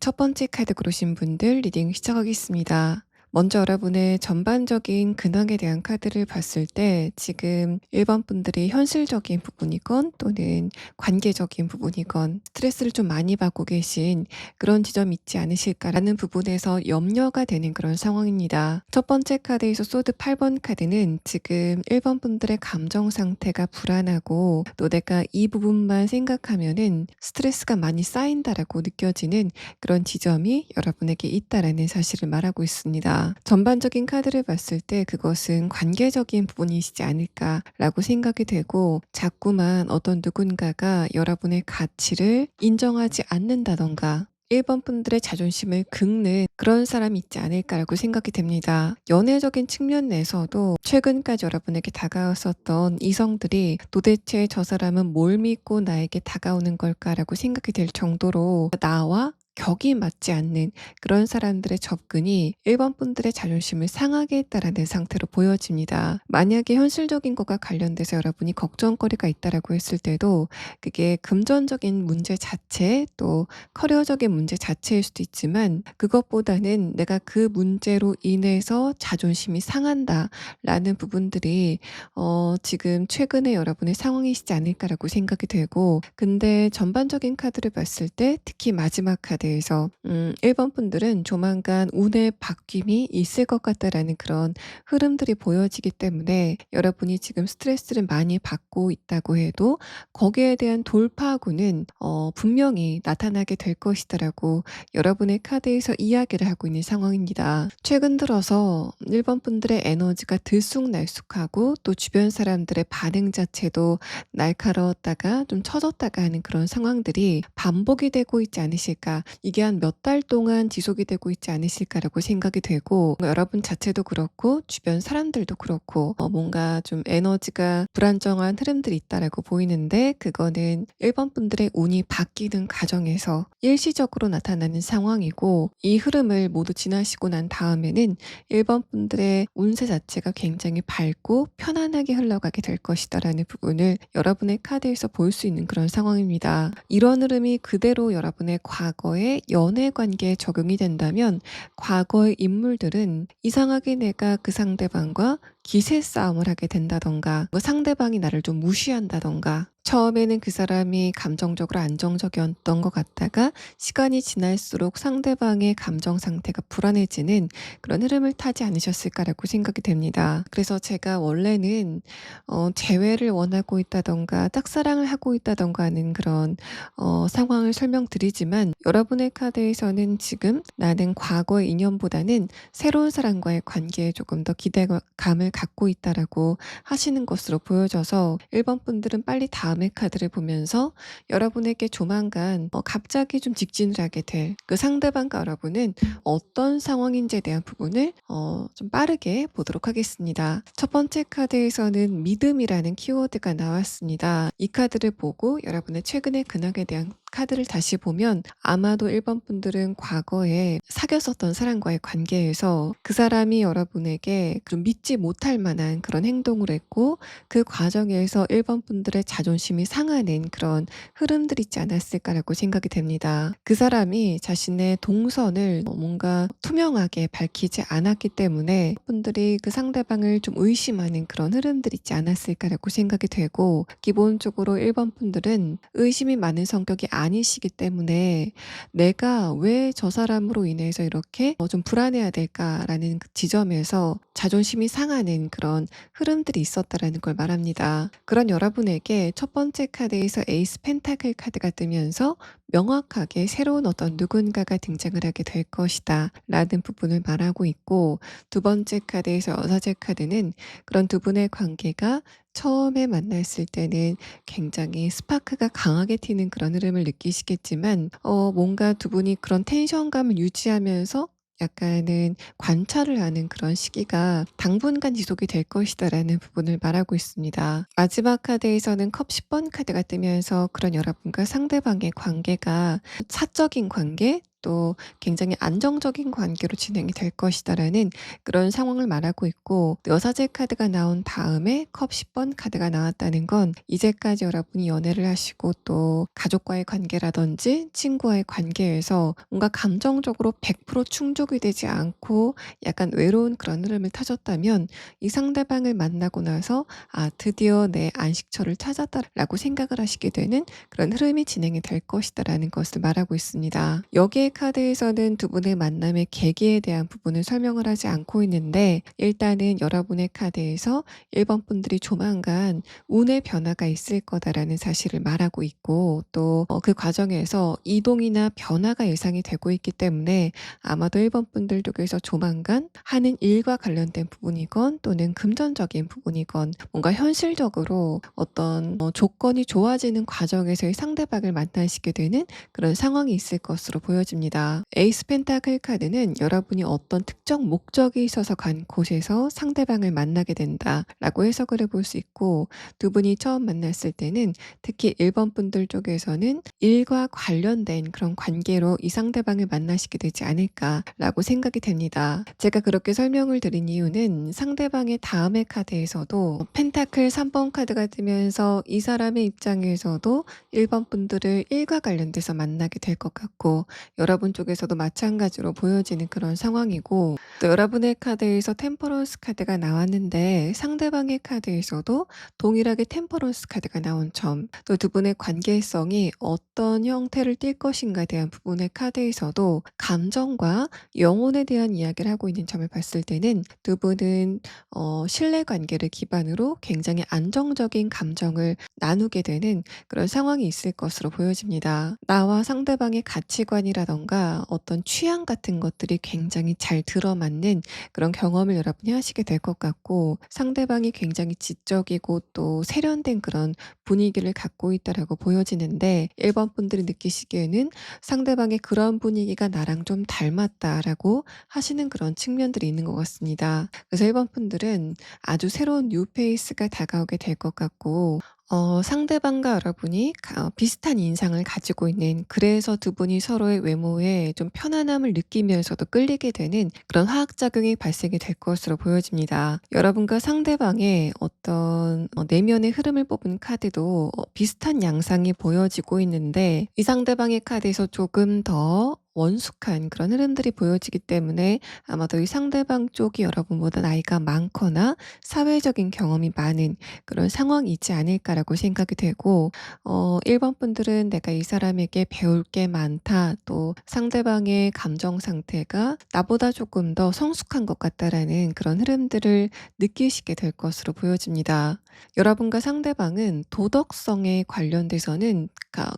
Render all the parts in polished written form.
첫 번째 카드 고르신 분들 리딩 시작하겠습니다. 먼저 여러분의 전반적인 근황에 대한 카드를 봤을 때 지금 1번 분들이 현실적인 부분이건 또는 관계적인 부분이건 스트레스를 좀 많이 받고 계신 그런 지점이 있지 않으실까라는 부분에서 염려가 되는 그런 상황입니다. 첫 번째 카드에서 소드 8번 카드는 지금 1번 분들의 감정 상태가 불안하고 또 내가 이 부분만 생각하면은 스트레스가 많이 쌓인다라고 느껴지는 그런 지점이 여러분에게 있다라는 사실을 말하고 있습니다. 전반적인 카드를 봤을 때 그것은 관계적인 부분이시지 않을까라고 생각이 되고 자꾸만 어떤 누군가가 여러분의 가치를 인정하지 않는다던가 1번 분들의 자존심을 긁는 그런 사람이 있지 않을까라고 생각이 됩니다. 연애적인 측면 내에서도 최근까지 여러분에게 다가왔었던 이성들이 도대체 저 사람은 뭘 믿고 나에게 다가오는 걸까라고 생각이 될 정도로 나와 격이 맞지 않는 그런 사람들의 접근이 1번 분들의 자존심을 상하게 했다라는 상태로 보여집니다. 만약에 현실적인 것과 관련돼서 여러분이 걱정거리가 있다라고 했을 때도 그게 금전적인 문제 자체 또 커리어적인 문제 자체일 수도 있지만 그것보다는 내가 그 문제로 인해서 자존심이 상한다라는 부분들이 지금 최근에 여러분의 상황이시지 않을까라고 생각이 되고 근데 전반적인 카드를 봤을 때 특히 마지막 카드에서 1번 분들은 조만간 운의 바뀜이 있을 것 같다라는 그런 흐름들이 보여지기 때문에 여러분이 지금 스트레스를 많이 받고 있다고 해도 거기에 대한 돌파구는 분명히 나타나게 될 것이다라고 여러분의 카드에서 이야기를 하고 있는 상황입니다. 최근 들어서 1번 분들의 에너지가 들쑥날쑥하고 또 주변 사람들의 반응 자체도 날카로웠다가 좀 처졌다가 하는 그런 상황들이 반복이 되고 있지 않으실까. 이게 한 몇 달 동안 지속이 되고 있지 않으실까라고 생각이 되고 여러분 자체도 그렇고 주변 사람들도 그렇고 뭔가 좀 에너지가 불안정한 흐름들이 있다라고 보이는데 그거는 1번 분들의 운이 바뀌는 과정에서 일시적으로 나타나는 상황이고 이 흐름을 모두 지나시고 난 다음에는 1번 분들의 운세 자체가 굉장히 밝고 편안하게 흘러가게 될 것이다라는 부분을 여러분의 카드에서 볼 수 있는 그런 상황입니다. 이런 흐름이 그대로 여러분의 과거의 연애 관계에 적용이 된다면 과거의 인물들은 이상하게 내가 그 상대방과 기세 싸움을 하게 된다던가 뭐 상대방이 나를 좀 무시한다던가 처음에는 그 사람이 감정적으로 안정적이었던 것 같다가 시간이 지날수록 상대방의 감정 상태가 불안해지는 그런 흐름을 타지 않으셨을까라고 생각이 됩니다. 그래서 제가 원래는 재회를 원하고 있다던가 짝사랑을 하고 있다던가 하는 그런 상황을 설명드리지만 여러분의 카드에서는 지금 나는 과거의 인연보다는 새로운 사람과의 관계에 조금 더 기대감을 갖고 있다라고 하시는 것으로 보여져서 1번 분들은 빨리 다음의 카드를 보면서 여러분에게 조만간 갑자기 좀 직진을 하게 될 그 상대방과 여러분은 어떤 상황인지에 대한 부분을 좀 빠르게 보도록 하겠습니다. 첫 번째 카드에서는 믿음이라는 키워드가 나왔습니다. 이 카드를 보고 여러분의 최근의 근황에 대한 카드를 다시 보면 아마도 1번 분들은 과거에 사귀었었던 사람과의 관계에서 그 사람이 여러분에게 좀 믿지 못할 만한 그런 행동을 했고 그 과정에서 1번 분들의 자존심이 상하는 그런 흐름들이 있지 않았을까라고 생각이 됩니다. 그 사람이 자신의 동선을 뭔가 투명하게 밝히지 않았기 때문에 분들이 그 상대방을 좀 의심하는 그런 흐름들이 있지 않았을까라고 생각이 되고 기본적으로 1번 분들은 의심이 많은 성격이 아니시기 때문에 내가 왜 저 사람으로 인해서 이렇게 좀 불안해야 될까라는 그 지점에서 자존심이 상하는 그런 흐름들이 있었다라는 걸 말합니다. 그런 여러분에게 첫 번째 카드에서 에이스 펜타클 카드가 뜨면서 명확하게 새로운 어떤 누군가가 등장을 하게 될 것이다 라는 부분을 말하고 있고 두 번째 카드에서 여사제 카드는 그런 두 분의 관계가 처음에 만났을 때는 굉장히 스파크가 강하게 튀는 그런 흐름을 느끼시겠지만 뭔가 두 분이 그런 텐션감을 유지하면서 약간은 관찰을 하는 그런 시기가 당분간 지속이 될 것이다라는 부분을 말하고 있습니다. 마지막 카드에서는 컵 10번 카드가 뜨면서 그런 여러분과 상대방의 관계가 사적인 관계 또 굉장히 안정적인 관계로 진행이 될 것이다라는 그런 상황을 말하고 있고, 여사제 카드가 나온 다음에 컵 10번 카드가 나왔다는 건 이제까지 여러분이 연애를 하시고 또 가족과의 관계라든지 친구와의 관계에서 뭔가 감정적으로 100% 충족이 되지 않고 약간 외로운 그런 흐름을 타셨다면, 이 상대방을 만나고 나서 '아 드디어 내 안식처를 찾았다.'라고 생각을 하시게 되는 그런 흐름이 진행이 될 것이다라는 것을 말하고 있습니다. 여기의 카드에서는 두 분의 만남의 계기에 대한 부분을 설명을 하지 않고 있는데, 일단은 여러분의 카드에서 1번 분들이 조만간 운의 변화가 있을 거다라는 사실을 말하고 있고, 또 그 과정에서 이동이나 변화가 예상이 되고 있기 때문에 아마도 1번 분들 쪽에서 조만간 하는 일과 관련된 부분이건 또는 금전적인 부분이건 뭔가 현실적으로 어떤 조건이 좋아지는 과정에서의 상대방을 만나시게 되는 그런 상황이 있을 것으로 보여집니다. 에이스 펜타클 카드는 여러분이 어떤 특정 목적이 있어서 간 곳에서 상대방을 만나게 된다라고 해석을 해볼 수 있고, 두 분이 처음 만났을 때는 특히 1번 분들 쪽에서는 일과 관련된 그런 관계로 이 상대방을 만나시게 되지 않을까라고 생각이 됩니다. 제가 그렇게 설명을 드린 이유는 상대방의 다음의 카드에서도 펜타클 3번 카드가 뜨면서 이 사람의 입장에서도 1번 분들을 일과 관련돼서 만나게 될 것 같고, 여러분 쪽에서도 마찬가지로 보여지는 그런 상황이고, 또 여러분의 카드에서 템퍼런스 카드가 나왔는데 상대방의 카드에서도 동일하게 템퍼런스 카드가 나온 점, 또 두 분의 관계성이 어떤 형태를 띌 것인가에 대한 부분의 카드에서도 감정과 영혼에 대한 이야기를 하고 있는 점을 봤을 때는 두 분은 신뢰 관계를 기반으로 굉장히 안정적인 감정을 나누게 되는 그런 상황이 있을 것으로 보여집니다. 나와 상대방의 가치관이라던가 어떤 취향 같은 것들이 굉장히 잘 들어맞는 그런 경험을 여러분이 하시게 될 것 같고, 상대방이 굉장히 지적이고 또 세련된 그런 분위기를 갖고 있다라고 보여지는데, 1번 분들이 느끼시기에는 상대방의 그런 분위기가 나랑 좀 닮았다라고 하시는 그런 측면들이 있는 것 같습니다. 그래서 1번 분들은 아주 새로운 뉴페이스가 다가오게 될 것 같고, 상대방과 여러분이 비슷한 인상을 가지고 있는, 그래서 두 분이 서로의 외모에 좀 편안함을 느끼면서도 끌리게 되는 그런 화학작용이 발생이 될 것으로 보여집니다. 여러분과 상대방의 어떤 내면의 흐름을 뽑은 카드도 비슷한 양상이 보여지고 있는데, 이 상대방의 카드에서 조금 더 원숙한 그런 흐름들이 보여지기 때문에 아마도 이 상대방 쪽이 여러분보다 나이가 많거나 사회적인 경험이 많은 그런 상황이지 않을까라고 생각이 되고, 1번 분들은 '내가 이 사람에게 배울 게 많다.' 또 '상대방의 감정 상태가 나보다 조금 더 성숙한 것 같다.'라는 그런 흐름들을 느끼시게 될 것으로 보여집니다. 여러분과 상대방은 도덕성에 관련돼서는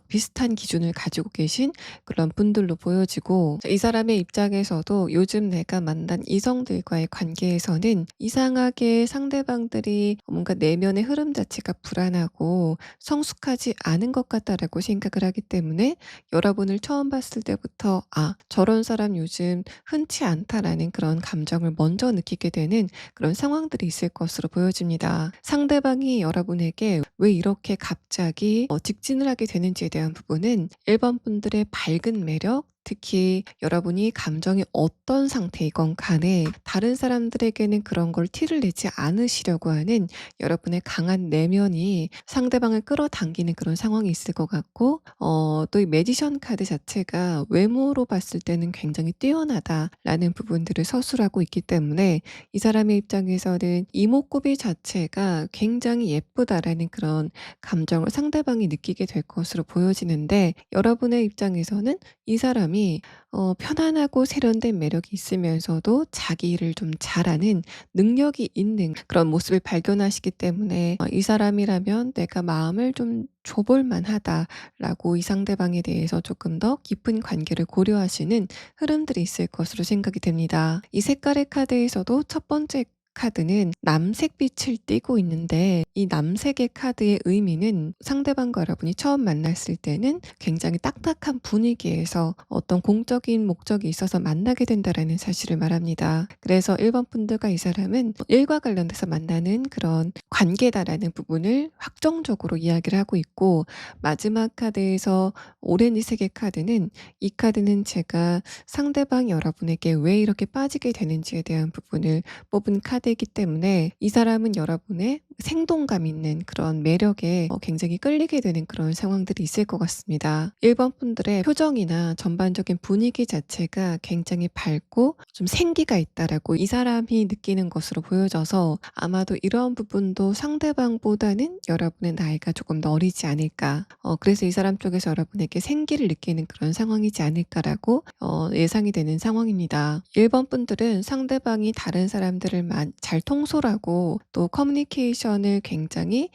비슷한 기준을 가지고 계신 그런 분들로 보여지고, 이 사람의 입장에서도 요즘 내가 만난 이성들과의 관계에서는 이상하게 상대방들이 뭔가 내면의 흐름 자체가 불안하고 성숙하지 않은 것 같다라고 생각을 하기 때문에, 여러분을 처음 봤을 때부터 '아 저런 사람 요즘 흔치 않다.'라는 그런 감정을 먼저 느끼게 되는 그런 상황들이 있을 것으로 보여집니다. 상대방이 여러분에게 왜 이렇게 갑자기 직진을 하게 되는지에 대한 부분은 1번 분들의 밝은 매력, 특히 여러분이 감정이 어떤 상태이건 간에 다른 사람들에게는 그런 걸 티를 내지 않으시려고 하는 여러분의 강한 내면이 상대방을 끌어당기는 그런 상황이 있을 것 같고, 또 이 매지션 카드 자체가 외모로 봤을 때는 굉장히 뛰어나다라는 부분들을 서술하고 있기 때문에, 이 사람의 입장에서는 이목구비 자체가 굉장히 예쁘다라는 그런 감정을 상대방이 느끼게 될 것으로 보여지는데, 여러분의 입장에서는 이 사람이 편안하고 세련된 매력이 있으면서도 자기 일을 좀 잘하는 능력이 있는 그런 모습을 발견하시기 때문에, 이 사람이라면 내가 마음을 좀 줘볼 만하다라고 이 상대방에 대해서 조금 더 깊은 관계를 고려하시는 흐름들이 있을 것으로 생각이 됩니다. 이 색깔의 카드에서도 첫 번째 카드는 남색빛을 띠고 있는데 이 남색의 카드의 의미는 상대방과 여러분이 처음 만났을 때는 굉장히 딱딱한 분위기에서 어떤 공적인 목적이 있어서 만나게 된다라는 사실을 말합니다. 그래서 1번 분들과 이 사람은 일과 관련돼서 만나는 그런 관계다라는 부분을 확정적으로 이야기를 하고 있고, 마지막 카드에서 오렌지색의 카드는 이 카드는 제가 상대방이 여러분에게 왜 이렇게 빠지게 되는지에 대한 부분을 뽑은 카드이기 때문에 이 사람은 여러분의 생동감 있는 그런 매력에 굉장히 끌리게 되는 그런 상황들이 있을 것 같습니다. 1번 분들의 표정이나 전반적인 분위기 자체가 굉장히 밝고 좀 생기가 있다라고 이 사람이 느끼는 것으로 보여져서 아마도 이런 부분도 상대방보다는 여러분의 나이가 조금 더 어리지 않을까. 그래서 이 사람 쪽에서 여러분에게 생기를 느끼는 그런 상황이지 않을까라고 예상이 되는 상황입니다. 1번 분들은 상대방이 다른 사람들을 잘 통솔하고 또 커뮤니케이션을 굉장히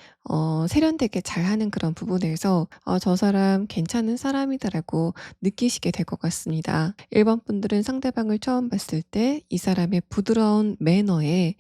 세련되게 잘하는 그런 부분에서 저 사람 괜찮은 사람이다라고 느끼시게 될 것 같습니다. 1번 분들은 상대방을 처음 봤을 때 이 사람의 부드러운 매너에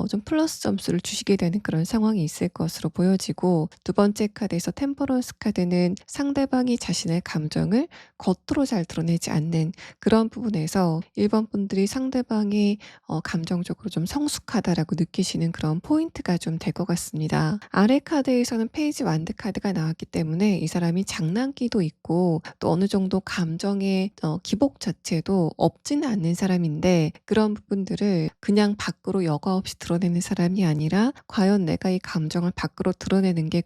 좀 플러스 점수를 주시게 되는 그런 상황이 있을 것으로 보여지고, 두 번째 카드에서 템퍼런스 카드는 상대방이 자신의 감정을 겉으로 잘 드러내지 않는 그런 부분에서 1번 분들이 상대방이 감정적으로 좀 성숙하다라고 느끼시는 그런 포인트가 좀 될 것 같습니다. 아래 카드에서는 페이지 완드 카드가 나왔기 때문에 이 사람이 장난기도 있고 또 어느 정도 감정의 기복 자체도 없지는 않는 사람인데, 그런 부분들을 그냥 밖으로 여과 없이 드러내는 사람이 아니라 과연 내가 이 감정을 밖으로 드러내는 게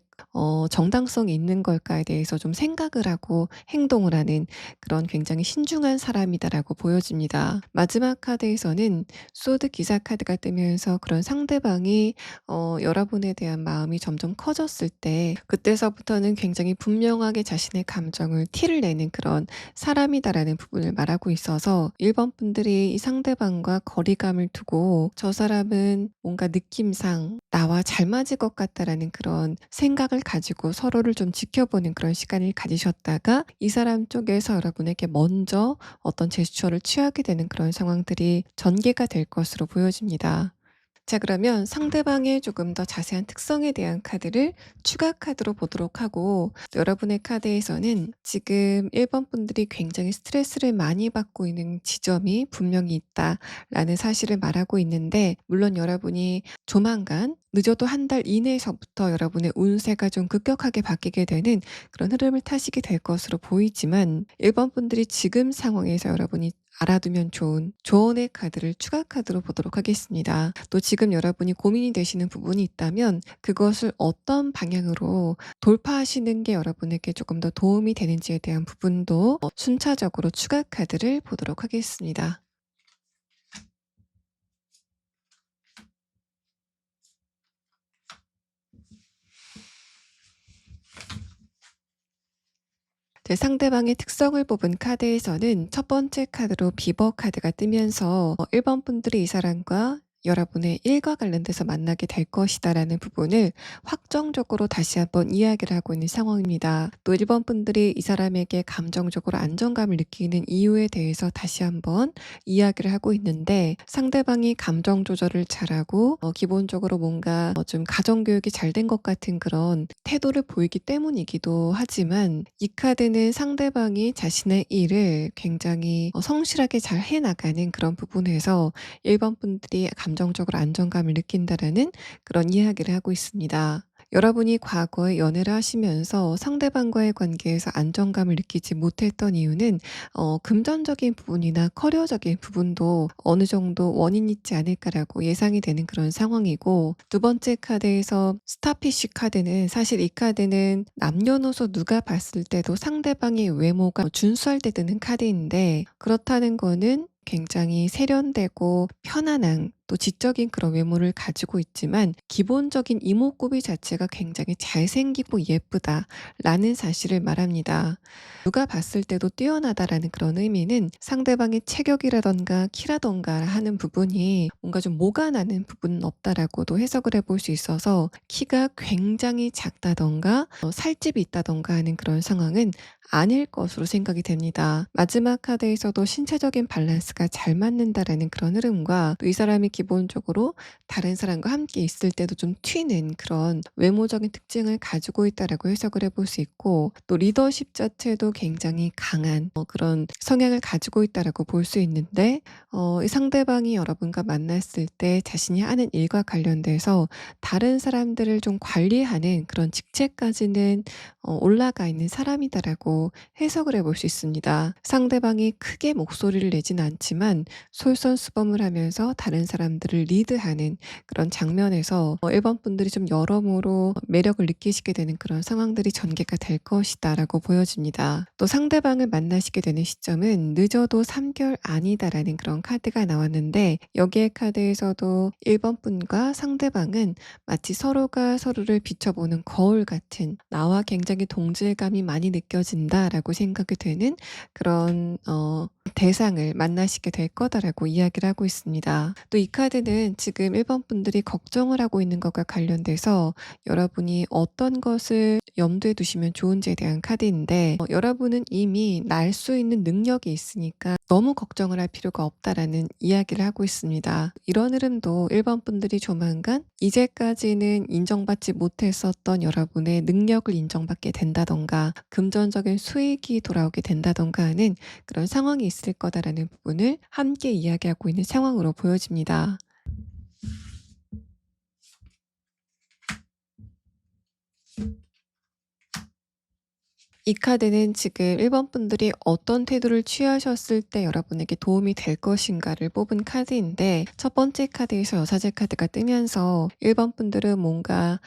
정당성이 있는 걸까에 대해서 좀 생각을 하고 행동을 하는 그런 굉장히 신중한 사람이다라고 보여집니다. 마지막 카드에서는 소드 기사 카드가 뜨면서 그런 상대방이 여러분에 대한 마음이 점점 커졌을 때 그때서부터는 굉장히 분명하게 자신의 감정을 티를 내는 그런 사람이다라는 부분을 말하고 있어서 1번 분들이 이 상대방과 거리감을 두고 저 사람은 뭔가 느낌상 나와 잘 맞을 것 같다라는 그런 생각을 가지고 서로를 좀 지켜보는 그런 시간을 가지셨다가 이 사람 쪽에서 여러분에게 먼저 어떤 제스처를 취하게 되는 그런 상황들이 전개가 될 것으로 보여집니다. 자, 그러면 상대방의 조금 더 자세한 특성에 대한 카드를 추가 카드로 보도록 하고, 여러분의 카드에서는 지금 1번 분들이 굉장히 스트레스를 많이 받고 있는 지점이 분명히 있다라는 사실을 말하고 있는데, 물론 여러분이 조만간 늦어도 한 달 이내에서부터 여러분의 운세가 좀 급격하게 바뀌게 되는 그런 흐름을 타시게 될 것으로 보이지만, 1번 분들이 지금 상황에서 여러분이 알아두면 좋은 조언의 카드를 추가 카드로 보도록 하겠습니다. 또 지금 여러분이 고민이 되시는 부분이 있다면 그것을 어떤 방향으로 돌파하시는 게 여러분에게 조금 더 도움이 되는지에 대한 부분도 순차적으로 추가 카드를 보도록 하겠습니다. 상대방의 특성을 뽑은 카드에서는 첫 번째 카드로 비버 카드가 뜨면서 1번 분들이 이 사람과 여러분의 일과 관련돼서 만나게 될 것이다라는 부분을 확정적으로 다시 한번 이야기를 하고 있는 상황입니다. 또 1번 분들이 이 사람에게 감정적으로 안정감을 느끼는 이유에 대해서 다시 한번 이야기를 하고 있는데, 상대방이 감정 조절을 잘하고 기본적으로 뭔가 좀 가정교육이 잘 된 것 같은 그런 태도를 보이기 때문이기도 하지만, 이 카드는 상대방이 자신의 일을 굉장히 성실하게 잘 해나가는 그런 부분에서 1번 분들이 감정적으로 안정감을 느낀다라는 그런 이야기를 하고 있습니다. 여러분이 과거에 연애를 하시면서 상대방과의 관계에서 안정감을 느끼지 못했던 이유는 금전적인 부분이나 커리어적인 부분도 어느 정도 원인이 있지 않을까라고 예상이 되는 그런 상황이고, 두 번째 카드에서 스타피쉬 카드는 사실 이 카드는 남녀노소 누가 봤을 때도 상대방의 외모가 준수할 때 드는 카드인데, 그렇다는 거는 굉장히 세련되고 편안한 또 지적인 그런 외모를 가지고 있지만 기본적인 이목구비 자체가 굉장히 잘생기고 예쁘다라는 사실을 말합니다. 누가 봤을 때도 뛰어나다라는 그런 의미는 상대방의 체격이라던가 키라던가 하는 부분이 뭔가 좀 모가 나는 부분은 없다라고도 해석을 해볼 수 있어서, 키가 굉장히 작다던가 살집이 있다던가 하는 그런 상황은 아닐 것으로 생각이 됩니다. 마지막 카드에서도 신체적인 밸런스가 잘 맞는다라는 그런 흐름과 또 이 사람이 기본적으로 다른 사람과 함께 있을 때도 좀 튀는 그런 외모적인 특징을 가지고 있다라고 해석을 해볼 수 있고, 또 리더십 자체도 굉장히 강한 그런 성향을 가지고 있다라고 볼 수 있는데, 이 상대방이 여러분과 만났을 때 자신이 하는 일과 관련돼서 다른 사람들을 좀 관리하는 그런 직책까지는 올라가 있는 사람이다라고 해석을 해볼 수 있습니다. 상대방이 크게 목소리를 내진 않지만 솔선수범을 하면서 다른 사람들을 리드하는 그런 장면에서 1번 분들이 좀 여러모로 매력을 느끼시게 되는 그런 상황들이 전개가 될 것이다라고 보여집니다. 또 상대방을 만나시게 되는 시점은 늦어도 3개월 아니다라는 그런 카드가 나왔는데, 여기에 카드에서도 1번 분과 상대방은 마치 서로가 서로를 비춰보는 거울 같은, 나와 굉장히 동질감이 많이 느껴진다라고 생각이 되는 그런 대상을 만나시게 될 거다라고 이야기를 하고 있습니다. 또 이 카드는 지금 1번 분들이 걱정을 하고 있는 것과 관련돼서 여러분이 어떤 것을 염두에 두시면 좋은지에 대한 카드인데, 여러분은 이미 날 수 있는 능력이 있으니까 너무 걱정을 할 필요가 없다라는 이야기를 하고 있습니다. 이런 흐름도 1번 분들이 조만간 이제까지는 인정받지 못했었던 여러분의 능력을 인정받게 된다던가 금전적인 수익이 돌아오게 된다던가 하는 그런 상황이 있을 거다라는 부분을 함께 이야기하고 있는 상황으로 보여집니다. 이 카드는 지금 1번 분들이 어떤 태도를 취하셨을 때 여러분에게 도움이 될 것인가를 뽑은 카드인데, 첫 번째 카드에서 여사제 카드가 뜨면서 1번 분들은 뭔가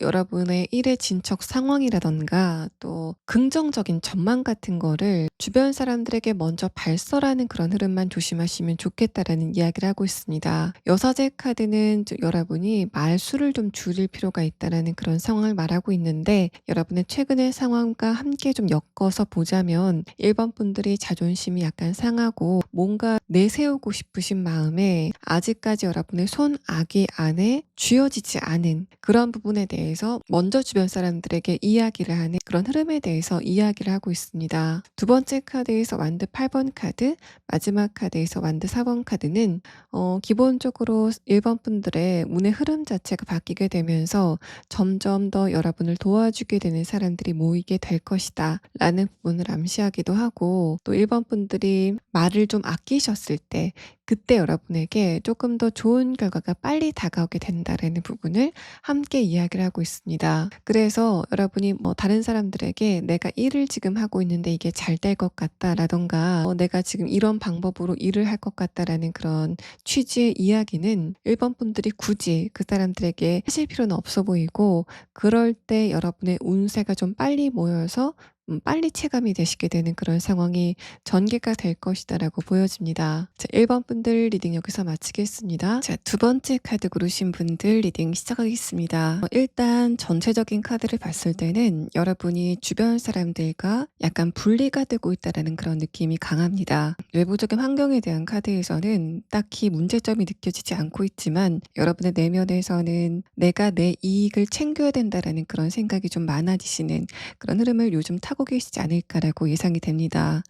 여러분의 일의 진척 상황이라던가 또 긍정적인 전망 같은 거를 주변 사람들에게 먼저 발설하는 그런 흐름만 조심하시면 좋겠다라는 이야기를 하고 있습니다. 여사제 카드는 여러분이 말수를 좀 줄일 필요가 있다라는 그런 상황을 말하고 있는데, 여러분의 최근의 상황과 함께 좀 엮어서 보자면 1번 분들이 자존심이 약간 상하고 뭔가 내세우고 싶으신 마음에 아직까지 여러분의 손아귀 안에 쥐어지지 않은 그런 부분에 대해서 먼저 주변 사람들에게 이야기를 하는 그런 흐름에 대해서 이야기를 하고 있습니다. 두 번째 카드에서 완드 8번 카드, 마지막 카드에서 완드 4번 카드는 기본적으로 1번 분들의 운의 흐름 자체가 바뀌게 되면서 점점 더 여러분을 도와주게 되는 사람들이 모이게 될 것이다 라는 부분을 암시하기도 하고, 또 1번 분들이 말을 좀 아끼셨을 때 그때 여러분에게 조금 더 좋은 결과가 빨리 다가오게 된다라는 부분을 함께 이야기를 하고 있습니다. 그래서 여러분이 다른 사람들에게 내가 일을 지금 하고 있는데 이게 잘 될 것 같다라던가 내가 지금 이런 방법으로 일을 할 것 같다라는 그런 취지의 이야기는 1번 분들이 굳이 그 사람들에게 하실 필요는 없어 보이고, 그럴 때 여러분의 운세가 좀 빨리 모여서 빨리 체감이 되시게 되는 그런 상황이 전개가 될 것이다라고 보여집니다. 자, 1번 분들 리딩 여기서 마치겠습니다. 자, 두 번째 카드 고르신 분들 리딩 시작하겠습니다. 일단 전체적인 카드를 봤을 때는 여러분이 주변 사람들과 약간 분리가 되고 있다라는 그런 느낌이 강합니다. 외부적인 환경에 대한 카드에서는 딱히 문제점이 느껴지지 않고 있지만, 여러분의 내면에서는 내가 내 이익을 챙겨야 된다라는 그런 생각이 좀 많아지시는 그런 흐름을 요즘 타고 계시지 않을까라고 예상이 됩니다.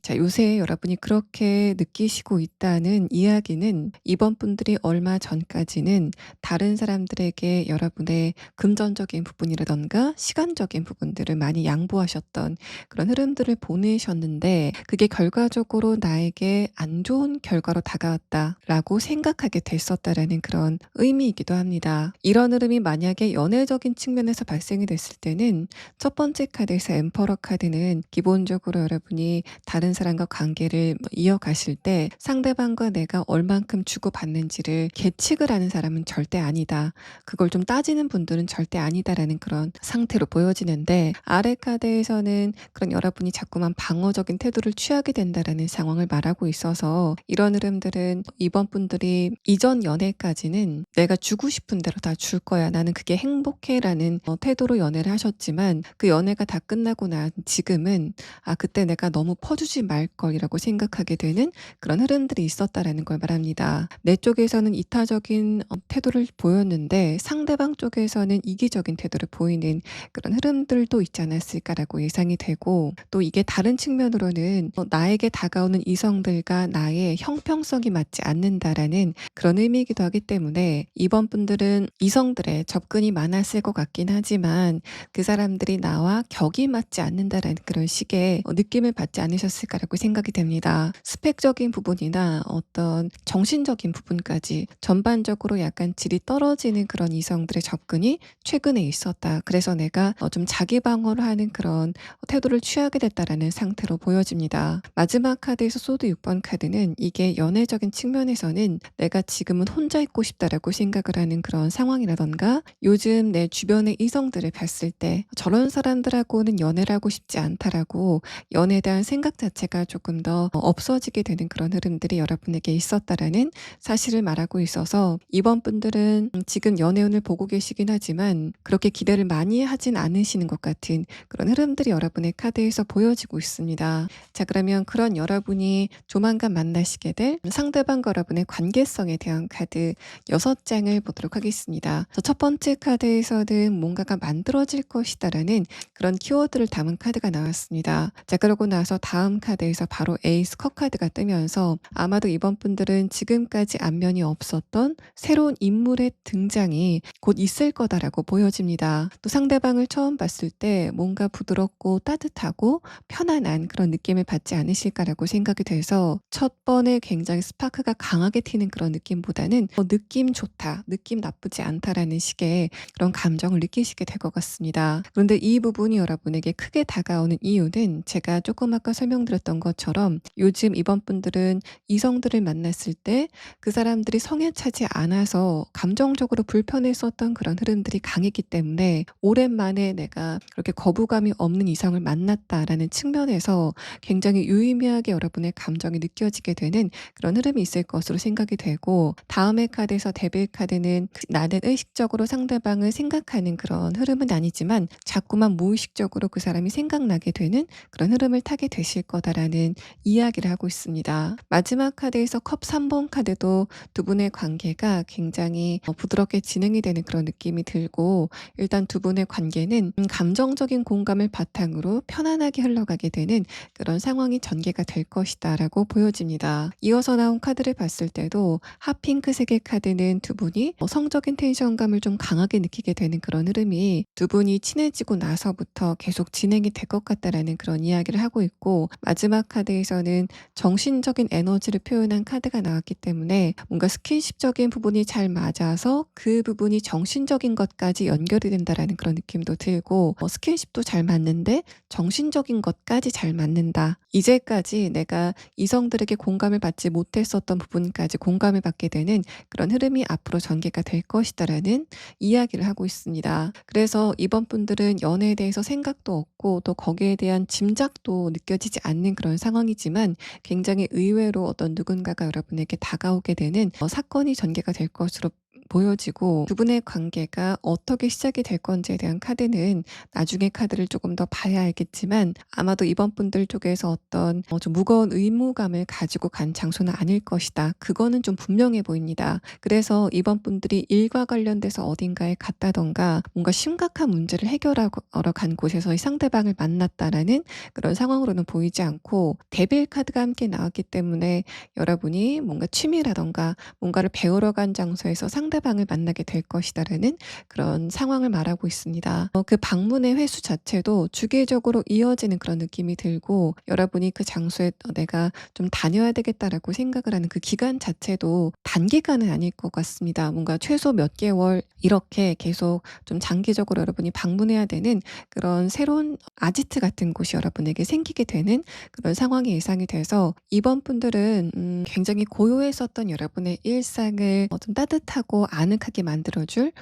자, 요새 여러분이 그렇게 느끼시고 있다는 이야기는 이번 분들이 얼마 전까지는 다른 사람들에게 여러분의 금전적인 부분이라던가 시간적인 부분들을 많이 양보하셨던 그런 흐름들을 보내셨는데, 그게 결과적으로 나에게 안 좋은 결과로 다가왔다라고 생각하게 됐었다라는 그런 의미이기도 합니다. 이런 흐름이 만약에 연애적인 측면에서 발생이 됐을 때는 첫 번째 카드에서 엠퍼러 카드는 기본적으로 여러분이 다른 사람과 관계를 이어가실 때 상대방과 내가 얼만큼 주고받는지를 계측을 하는 사람은 절대 아니다, 그걸 좀 따지는 분들은 절대 아니다라는 그런 상태로 보여지는데, 아래 카드에서는 그런 여러분이 자꾸만 방어적인 태도를 취하게 된다라는 상황을 말하고 있어서, 이런 흐름들은 이번 분들이 이전 연애까지는 내가 주고 싶은 대로 다 줄 거야, 나는 그게 행복해 라는 태도로 연애를 하셨지만, 그 연애가 다 끝나고 난 지금은 '아 그때 내가 너무 퍼주지 말걸.'이라고 생각하게 되는 그런 흐름들이 있었다라는 걸 말합니다. 내 쪽에서는 이타적인 태도를 보였는데 상대방 쪽에서는 이기적인 태도를 보이는 그런 흐름들도 있지 않았을까라고 예상이 되고, 또 이게 다른 측면으로는 나에게 다가오는 이성들과 나의 형평성이 맞지 않는다라는 그런 의미이기도 하기 때문에 이번 분들은 이성들의 접근이 많았을 것 같긴 하지만 그 사람들이 나와 격이 맞지 않는다라는 그런 식의 느낌을 받지 않으셨을까라고 생각이 됩니다. 스펙적인 부분이나 어떤 정신적인 부분까지 전반적으로 약간 질이 떨어지는 그런 이성들의 접근이 최근에 있었다. 그래서 내가 좀 자기 방어를 하는 그런 태도를 취하게 됐다라는 상태로 보여집니다. 마지막 카드에서 소드 6번 카드는 이게 연애적인 측면에서는 내가 지금은 혼자 있고 싶다라고 생각을 하는 그런 상황이라던가, 요즘 내 주변의 이성들을 봤을 때 저런 사람들하고는 연애를 하고 싶지 않다라고 연애에 대한 생각 자체가 조금 더 없어지게 되는 그런 흐름들이 여러분에게 있었다라는 사실을 말하고 있어서, 이번 분들은 지금 연애운을 보고 계시긴 하지만 그렇게 기대를 많이 하진 않으시는 것 같은 그런 흐름들이 여러분의 카드에서 보여지고 있습니다. 자, 그러면 그런 여러분이 조만간 만나시게 될 상대방과 여러분의 관계성에 대한 카드 6장을 보도록 하겠습니다. 첫 번째 카드에서는 뭔가가 만들어질 것이다라는 그런 키워드를 담은 카드가 나왔습니다. 자, 그러고 나서 다음 카드에서 바로 에이스 컵 카드가 뜨면서 아마도 이번 분들은 지금까지 안면이 없었던 새로운 인물의 등장이 곧 있을 거다라고 보여집니다. 또 상대방을 처음 봤을 때 뭔가 부드럽고 따뜻하고 편안한 그런 느낌을 받지 않으실까라고 생각이 돼서 첫 번에 굉장히 스파크가 강하게 튀는 그런 느낌보다는 느낌 좋다, 느낌 나쁘지 않다라는 식의 그런 감정을 느끼시게 될 것 같습니다. 그런데 이 부분이 여러분에게 크게 다가오는 이유는 제가 조금 아까 설명드렸던 것처럼 요즘 이번 분들은 이성들을 만났을 때 그 사람들이 성에 차지 않아서 감정적으로 불편했었던 그런 흐름들이 강했기 때문에 오랜만에 내가 그렇게 거부감이 없는 이성을 만났다라는 측면에서 굉장히 유의미하게 여러분의 감정이 느껴지게 되는 그런 흐름이 있을 것으로 생각이 되고, 다음의 카드에서 데빌 카드는 나는 의식적으로 상대방을 생각하는 그런 흐름은 아니지만 자꾸만 무의식적으로 그 사람이 생각나게 되는 그런 흐름을 타게 되실 거다라는 이야기를 하고 있습니다. 마지막 카드에서 컵 3번 카드도 두 분의 관계가 굉장히 부드럽게 진행이 되는 그런 느낌이 들고, 일단 두 분의 관계는 감정적인 공감을 바탕으로 편안하게 흘러가게 되는 그런 상황이 전개가 될 것이다 라고 보여집니다. 이어서 나온 카드를 봤을 때도 핫핑크색의 카드는 두 분이 성적인 텐션감을 좀 강하게 느끼게 되는 그런 흐름이 두 분이 친해지고 나서부터 계속 진행이 될 것 같다라는 그런 이야기를 하고 있고, 마지막 카드에서는 정신적인 에너지를 표현한 카드가 나왔기 때문에 뭔가 스킨십적인 부분이 잘 맞아서 그 부분이 정신적인 것까지 연결이 된다라는 그런 느낌도 들고, 스킨십도 잘 맞는데 정신적인 것까지 잘 맞는다. 이제까지 내가 이성들에게 공감을 받지 못했었던 부분까지 공감을 받게 되는 그런 흐름이 앞으로 전개가 될 것이다라는 이야기를 하고 있습니다. 그래서 이번 분들은 연애에 대해서 생각도 없고 또 거기에 대한 짐작도 느껴지지 않는 그런 상황이지만 굉장히 의외로 어떤 누군가가 여러분에게 다가오게 되는 사건이 전개가 될 것으로 보여지고, 두 분의 관계가 어떻게 시작이 될 건지에 대한 카드는 나중에 카드를 조금 더 봐야 알겠지만 아마도 이번 분들 쪽에서 어떤 좀 무거운 의무감을 가지고 간 장소는 아닐 것이다. 그거는 좀 분명해 보입니다. 그래서 이번 분들이 일과 관련돼서 어딘가에 갔다던가 뭔가 심각한 문제를 해결하러 간 곳에서 이 상대방을 만났다라는 그런 상황으로는 보이지 않고, 데빌 카드가 함께 나왔기 때문에 여러분이 뭔가 취미라던가 뭔가를 배우러 간 장소에서 상대방을 만나게 될 것이다라는 그런 상황을 말하고 있습니다. 그 방문의 횟수 자체도 주기적으로 이어지는 그런 느낌이 들고, 여러분이 그 장소에 내가 좀 다녀야 되겠다라고 생각을 하는 그 기간 자체도 단기간은 아닐 것 같습니다. 뭔가 최소 몇 개월 이렇게 계속 좀 장기적으로 여러분이 방문해야 되는 그런 새로운 아지트 같은 곳이 여러분에게 생기게 되는 그런 상황이 예상이 돼서, 이번 분들은 굉장히 고요했었던 여러분의 일상을 좀 따뜻하고 더 아늑하게 만들어줄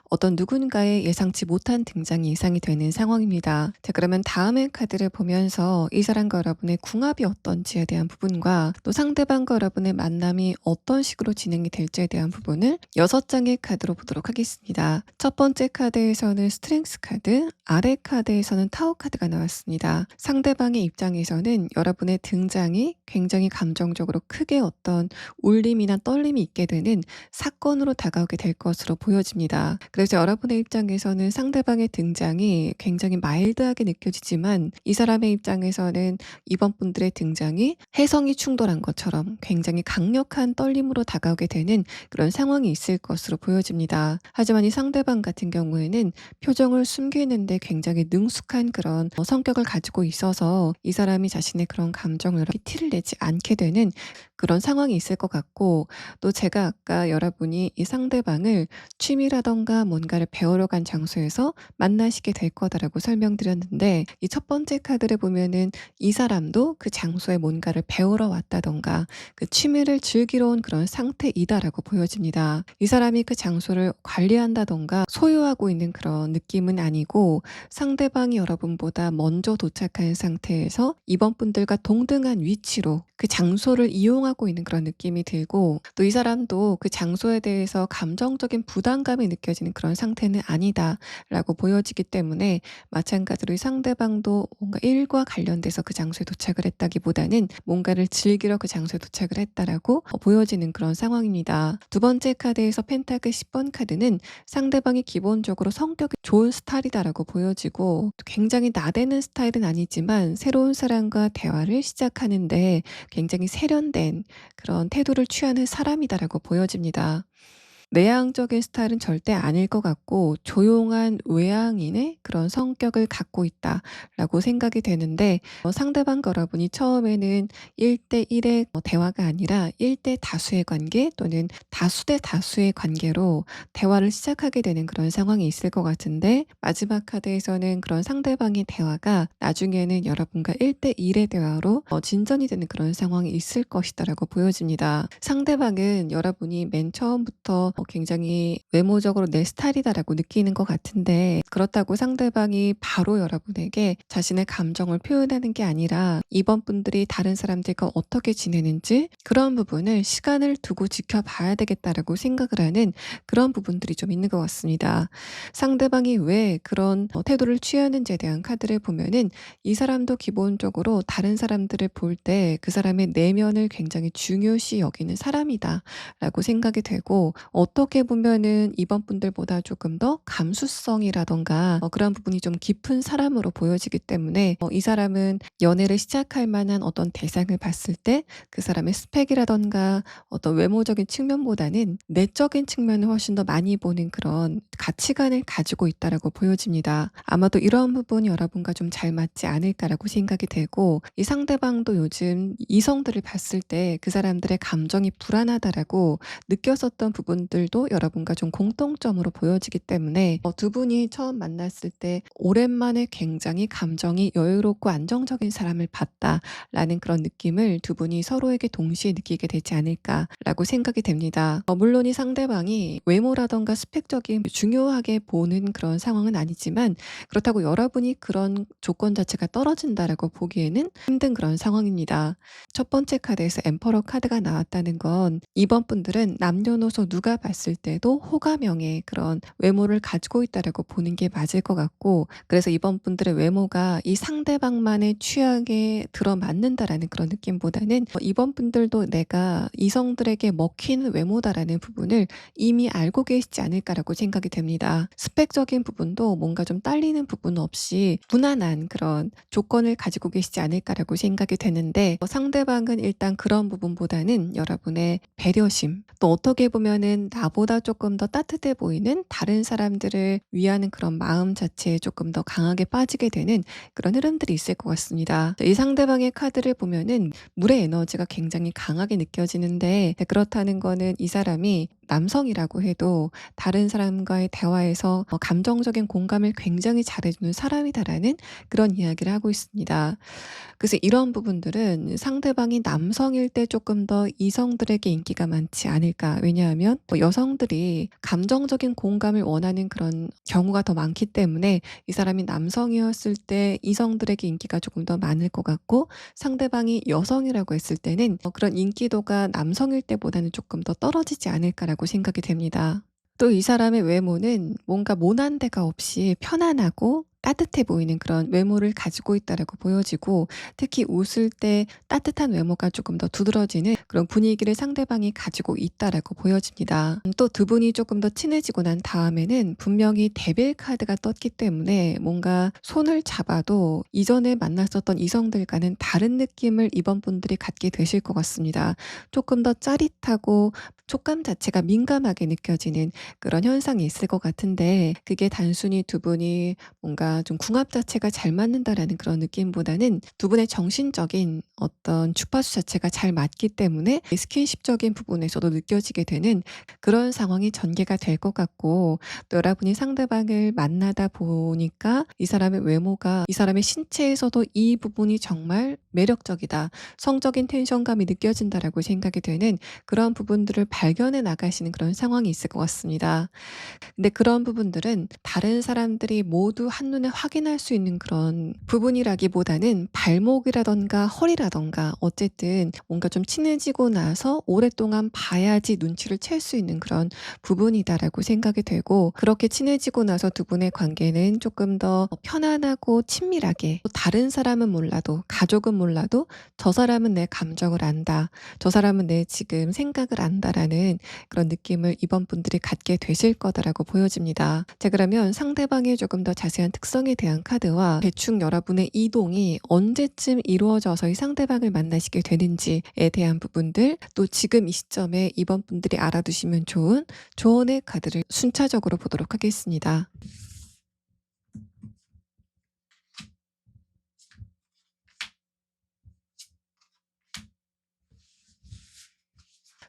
어떤 누군가의 예상치 못한 등장이 예상이 되는 상황입니다. 자, 그러면 다음의 카드를 보면서 이 사람과 여러분의 궁합이 어떤지에 대한 부분과 또 상대방과 여러분의 만남이 어떤 식으로 진행이 될지에 대한 부분을 6장의 카드로 보도록 하겠습니다. 첫 번째 카드에서는 스트렝스 카드, 아래 카드에서는 타워 카드가 나왔습니다. 상대방의 입장에서는 여러분의 등장이 굉장히 감정적으로 크게 어떤 울림이나 떨림이 있게 되는 사건으로 다가오게 될 것으로 보여집니다. 그래서 여러분의 입장에서는 상대방의 등장이 굉장히 마일드하게 느껴지지만 이 사람의 입장에서는 이번 분들의 등장이 해성이 충돌한 것처럼 굉장히 강력한 떨림으로 다가오게 되는 그런 상황이 있을 것으로 보여집니다. 하지만 이 상대방 같은 경우에는 표정을 숨기는데 굉장히 능숙한 그런 성격을 가지고 있어서 이 사람이 자신의 그런 감정을 티를 내지 않게 되는 그런 상황이 있을 것 같고, 또 제가 아까 여러분이 이 상대방을 취미라던가 뭔가를 배우러 간 장소에서 만나시게 될 거다라고 설명드렸는데, 이 첫 번째 카드를 보면은 이 사람도 그 장소에 뭔가를 배우러 왔다던가 그 취미를 즐기러 온 그런 상태이다라고 보여집니다. 이 사람이 그 장소를 관리한다던가 소유하고 있는 그런 느낌은 아니고 상대방이 여러분보다 먼저 도착한 상태에서 이번 분들과 동등한 위치로 그 장소를 이용하고 있는 그런 느낌이 들고, 또 이 사람도 그 장소에 대해서 감정적인 부담감이 느껴지는 그런 상태는 아니다라고 보여지기 때문에 마찬가지로 이 상대방도 뭔가 일과 관련돼서 그 장소에 도착을 했다기보다는 뭔가를 즐기러 그 장소에 도착을 했다라고 보여지는 그런 상황입니다. 두 번째 카드에서 펜타클 10번 카드는 상대방이 기본적으로 성격이 좋은 스타일이다라고 보여지고, 굉장히 나대는 스타일은 아니지만 새로운 사람과 대화를 시작하는데 굉장히 세련된 그런 태도를 취하는 사람이다라고 보여집니다. 내향적인 스타일은 절대 아닐 것 같고 조용한 외향인의 그런 성격을 갖고 있다라고 생각이 되는데, 상대방과 여러분이 처음에는 1대1의 대화가 아니라 1대 다수의 관계 또는 다수 대 다수의 관계로 대화를 시작하게 되는 그런 상황이 있을 것 같은데, 마지막 카드에서는 그런 상대방의 대화가 나중에는 여러분과 1대1의 대화로 진전이 되는 그런 상황이 있을 것이다라고 보여집니다. 상대방은 여러분이 맨 처음부터 굉장히 외모적으로 내 스타일이다라고 느끼는 것 같은데, 그렇다고 상대방이 바로 여러분에게 자신의 감정을 표현하는 게 아니라 이번 분들이 다른 사람들과 어떻게 지내는지 그런 부분을 시간을 두고 지켜봐야 되겠다라고 생각을 하는 그런 부분들이 좀 있는 것 같습니다. 상대방이 왜 그런 태도를 취하는지에 대한 카드를 보면은 이 사람도 기본적으로 다른 사람들을 볼 때 그 사람의 내면을 굉장히 중요시 여기는 사람이다 라고 생각이 되고, 어떻게 보면은 이번 분들보다 조금 더 감수성이라던가 그런 부분이 좀 깊은 사람으로 보여지기 때문에 이 사람은 연애를 시작할 만한 어떤 대상을 봤을 때 그 사람의 스펙이라던가 어떤 외모적인 측면보다는 내적인 측면을 훨씬 더 많이 보는 그런 가치관을 가지고 있다라고 보여집니다. 아마도 이런 부분이 여러분과 좀 잘 맞지 않을까라고 생각이 되고, 이 상대방도 요즘 이성들을 봤을 때 그 사람들의 감정이 불안하다라고 느꼈었던 부분들도 여러분과 좀 공통점으로 보여지기 때문에 두 분이 처음 만났을 때 오랜만에 굉장히 감정이 여유롭고 안정적인 사람을 봤다라는 그런 느낌을 두 분이 서로에게 동시에 느끼게 되지 않을까라고 생각이 됩니다. 물론 이 상대방이 외모라던가 스펙적인 중요하게 보는 그런 상황은 아니지만, 그렇다고 여러분이 그런 조건 자체가 떨어진다라고 보기에는 힘든 그런 상황입니다. 첫 번째 카드에서 엠퍼러 카드가 나왔다는 건 이번 분들은 남녀노소 누가 봤을 때도 호감형의 그런 외모를 가지고 있다라고 보는 게 맞을 것 같고, 그래서 이번 분들의 외모가 이 상대방만의 취향에 들어맞는다라는 그런 느낌보다는 이번 분들도 내가 이성들에게 먹히는 외모다라는 부분을 이미 알고 계시지 않을까라고 생각이 됩니다. 스펙적인 부분도 뭔가 좀 딸리는 부분 없이 무난한 그런 조건을 가지고 계시지 않을까라고 생각이 되는데, 상대방은 일단 그런 부분보다는 여러분의 배려심, 또 어떻게 보면은 나보다 조금 더 따뜻해 보이는 다른 사람들을 위하는 그런 마음 자체에 조금 더 강하게 빠지게 되는 그런 흐름들이 있을 것 같습니다. 이 상대방의 카드를 보면은 물의 에너지가 굉장히 강하게 느껴지는데, 그렇다는 거는 이 사람이 남성이라고 해도 다른 사람과의 대화에서 감정적인 공감을 굉장히 잘해주는 사람이다라는 그런 이야기를 하고 있습니다. 그래서 이런 부분들은 상대방이 남성일 때 조금 더 이성들에게 인기가 많지 않을까. 왜냐하면 여성들이 감정적인 공감을 원하는 그런 경우가 더 많기 때문에 이 사람이 남성이었을 때 이성들에게 인기가 조금 더 많을 것 같고, 상대방이 여성이라고 했을 때는 그런 인기도가 남성일 때보다는 조금 더 떨어지지 않을까라고 생각이 됩니다. 또 이 사람의 외모는 뭔가 모난 데가 없이 편안하고 따뜻해 보이는 그런 외모를 가지고 있다라고 보여지고, 특히 웃을 때 따뜻한 외모가 조금 더 두드러지는 그런 분위기를 상대방이 가지고 있다라고 보여집니다. 또 두 분이 조금 더 친해지고 난 다음에는 분명히 데빌 카드가 떴기 때문에 뭔가 손을 잡아도 이전에 만났었던 이성들과는 다른 느낌을 이번 분들이 갖게 되실 것 같습니다. 조금 더 짜릿하고 촉감 자체가 민감하게 느껴지는 그런 현상이 있을 것 같은데, 그게 단순히 두 분이 뭔가 좀 궁합 자체가 잘 맞는다라는 그런 느낌보다는 두 분의 정신적인 어떤 주파수 자체가 잘 맞기 때문에 스킨십적인 부분에서도 느껴지게 되는 그런 상황이 전개가 될 것 같고, 또 여러분이 상대방을 만나다 보니까 이 사람의 외모가 이 사람의 신체에서도 이 부분이 정말 매력적이다, 성적인 텐션감이 느껴진다라고 생각이 되는 그런 부분들을 발견해 나가시는 그런 상황이 있을 것 같습니다. 근데 그런 부분들은 다른 사람들이 모두 한눈에 확인할 수 있는 그런 부분이라기보다는 발목이라든가 허리라든가 어쨌든 뭔가 좀 친해지고 나서 오랫동안 봐야지 눈치를 챌 수 있는 그런 부분이다라고 생각이 되고, 그렇게 친해지고 나서 두 분의 관계는 조금 더 편안하고 친밀하게, 또 다른 사람은 몰라도 가족은 몰라도 저 사람은 내 감정을 안다, 저 사람은 내 지금 생각을 안다라는 그런 느낌을 이번 분들이 갖게 되실 거다라고 보여집니다. 자, 그러면 상대방의 조금 더 자세한 특성에 대한 카드와 대충 여러분의 이동이 언제쯤 이루어져서 이 상대방을 만나시게 되는지에 대한 부분들, 또 지금 이 시점에 이번 분들이 알아두시면 좋은 조언의 카드를 순차적으로 보도록 하겠습니다.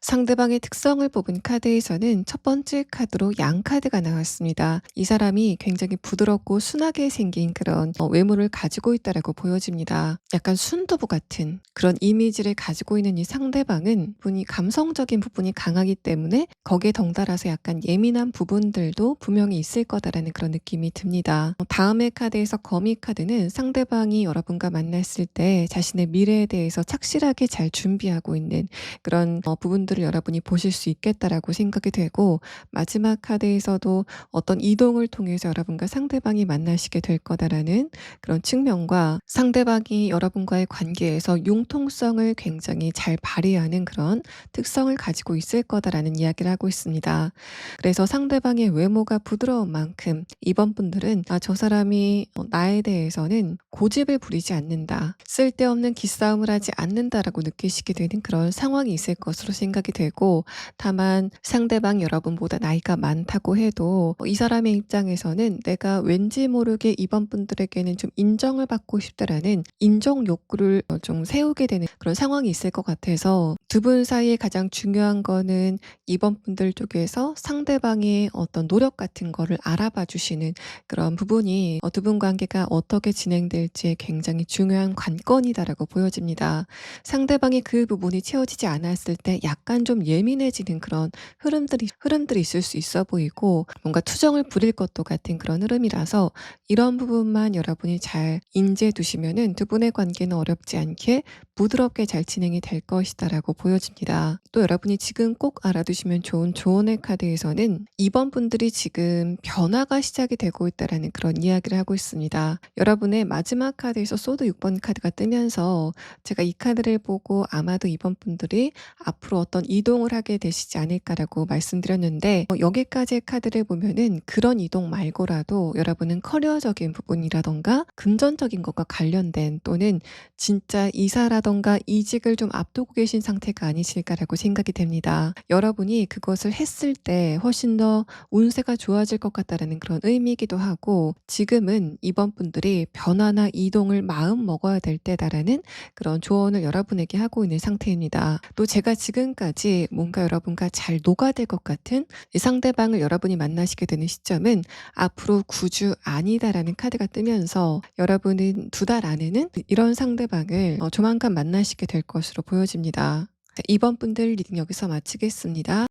상대방의 특성을 뽑은 카드에서는 첫 번째 카드로 양 카드가 나왔습니다. 이 사람이 굉장히 부드럽고 순하게 생긴 그런 외모를 가지고 있다라고 보여집니다. 약간 순두부 같은 그런 이미지를 가지고 있는 이 상대방은 분이 감성적인 부분이 강하기 때문에 거기에 덩달아서 약간 예민한 부분들도 분명히 있을 거다라는 그런 느낌이 듭니다. 다음의 카드에서 거미 카드는 상대방이 여러분과 만났을 때 자신의 미래에 대해서 착실하게 잘 준비하고 있는 그런 부분들을 여러분이 보실 수 있겠다라고 생각이 되고, 마지막 카드에서도 어떤 이동을 통해서 여러분과 상대방이 만나시게 될 거다라는 그런 측면과, 상대방이 여러분과의 관계에서 융통성을 굉장히 잘 발휘하는 그런 특성을 가지고 있을 거다라는 이야기를 하고 있습니다. 그래서 상대방의 외모가 부드러운 만큼 이번 분들은 저 사람이 나에 대해서는 고집을 부리지 않는다, 쓸데없는 기싸움을 하지 않는다라고 느끼시게 되는 그런 상황이 있을 것으로 생각이 되고, 다만 상대방 여러분보다 나이가 많다고 해도 이 사람의 입장에서는 내가 왠지 모르게 이번 분들에게는 좀 인정을 받고 싶다라는 인정 욕구를 좀 세우게 되는 그런 상황이 있을 것 같아서, 두 분 사이에 가장 중요한 거는 이번 분들 쪽에서 상대방의 어떤 노력 같은 거를 알아봐 주시는 그런 부분이 두 분 관계가 어떻게 진행될지에 굉장히 중요한 관건이다라고 보여집니다. 상대방이 그 부분이 채워지지 않았을 때 약간 좀 예민해지는 그런 흐름들이 있을 수 있어 보이고, 뭔가 투정을 부릴 것도 같은 그런 흐름이라서 이런 부분만 여러분이 잘 인지해 두시면은 두 분의 관계는 어렵지 않게 부드럽게 잘 진행이 될 것이다라고 보여집니다. 또 여러분이 지금 꼭 알아두시면 좋은 조언의 카드에서는 이번 분들이 지금 변화가 시작이 되고 있다라는 그런 이야기를 하고 있습니다. 여러분의 마지막 카드에서 소드 6번 카드가 뜨면서 제가 이 카드를 보고 아마도 이번 분들이 앞으로 어떤 이동을 하게 되시지 않을까라고 말씀드렸는데, 여기까지의 카드를 보면은 그런 이동 말고라도 여러분은 커리어적인 부분이라던가 금전적인 것과 관련된, 또는 진짜 이사라던가 이직을 좀 앞두고 계신 상태가 아니실까라고 생각이 됩니다. 여러분이 그것을 했을 때 훨씬 더 운세가 좋아질 것 같다라는 그런 의미이기도 하고, 지금은 이번 분들이 변화나 이동을 마음 먹어야 될 때다라는 그런 조언을 여러분에게 하고 있는 상태입니다. 또 제가 지금까지 뭔가 여러분과 잘 녹아들 것 같은 이 상대방을 여러분이 만나시게 되는 시점은 앞으로 9주 아니다라는 카드가 뜨면서 여러분은 2달 안에는 이런 상대방을 조만간 만나시게 될 것으로 보여집니다. 이번 분들 리딩 여기서 마치겠습니다.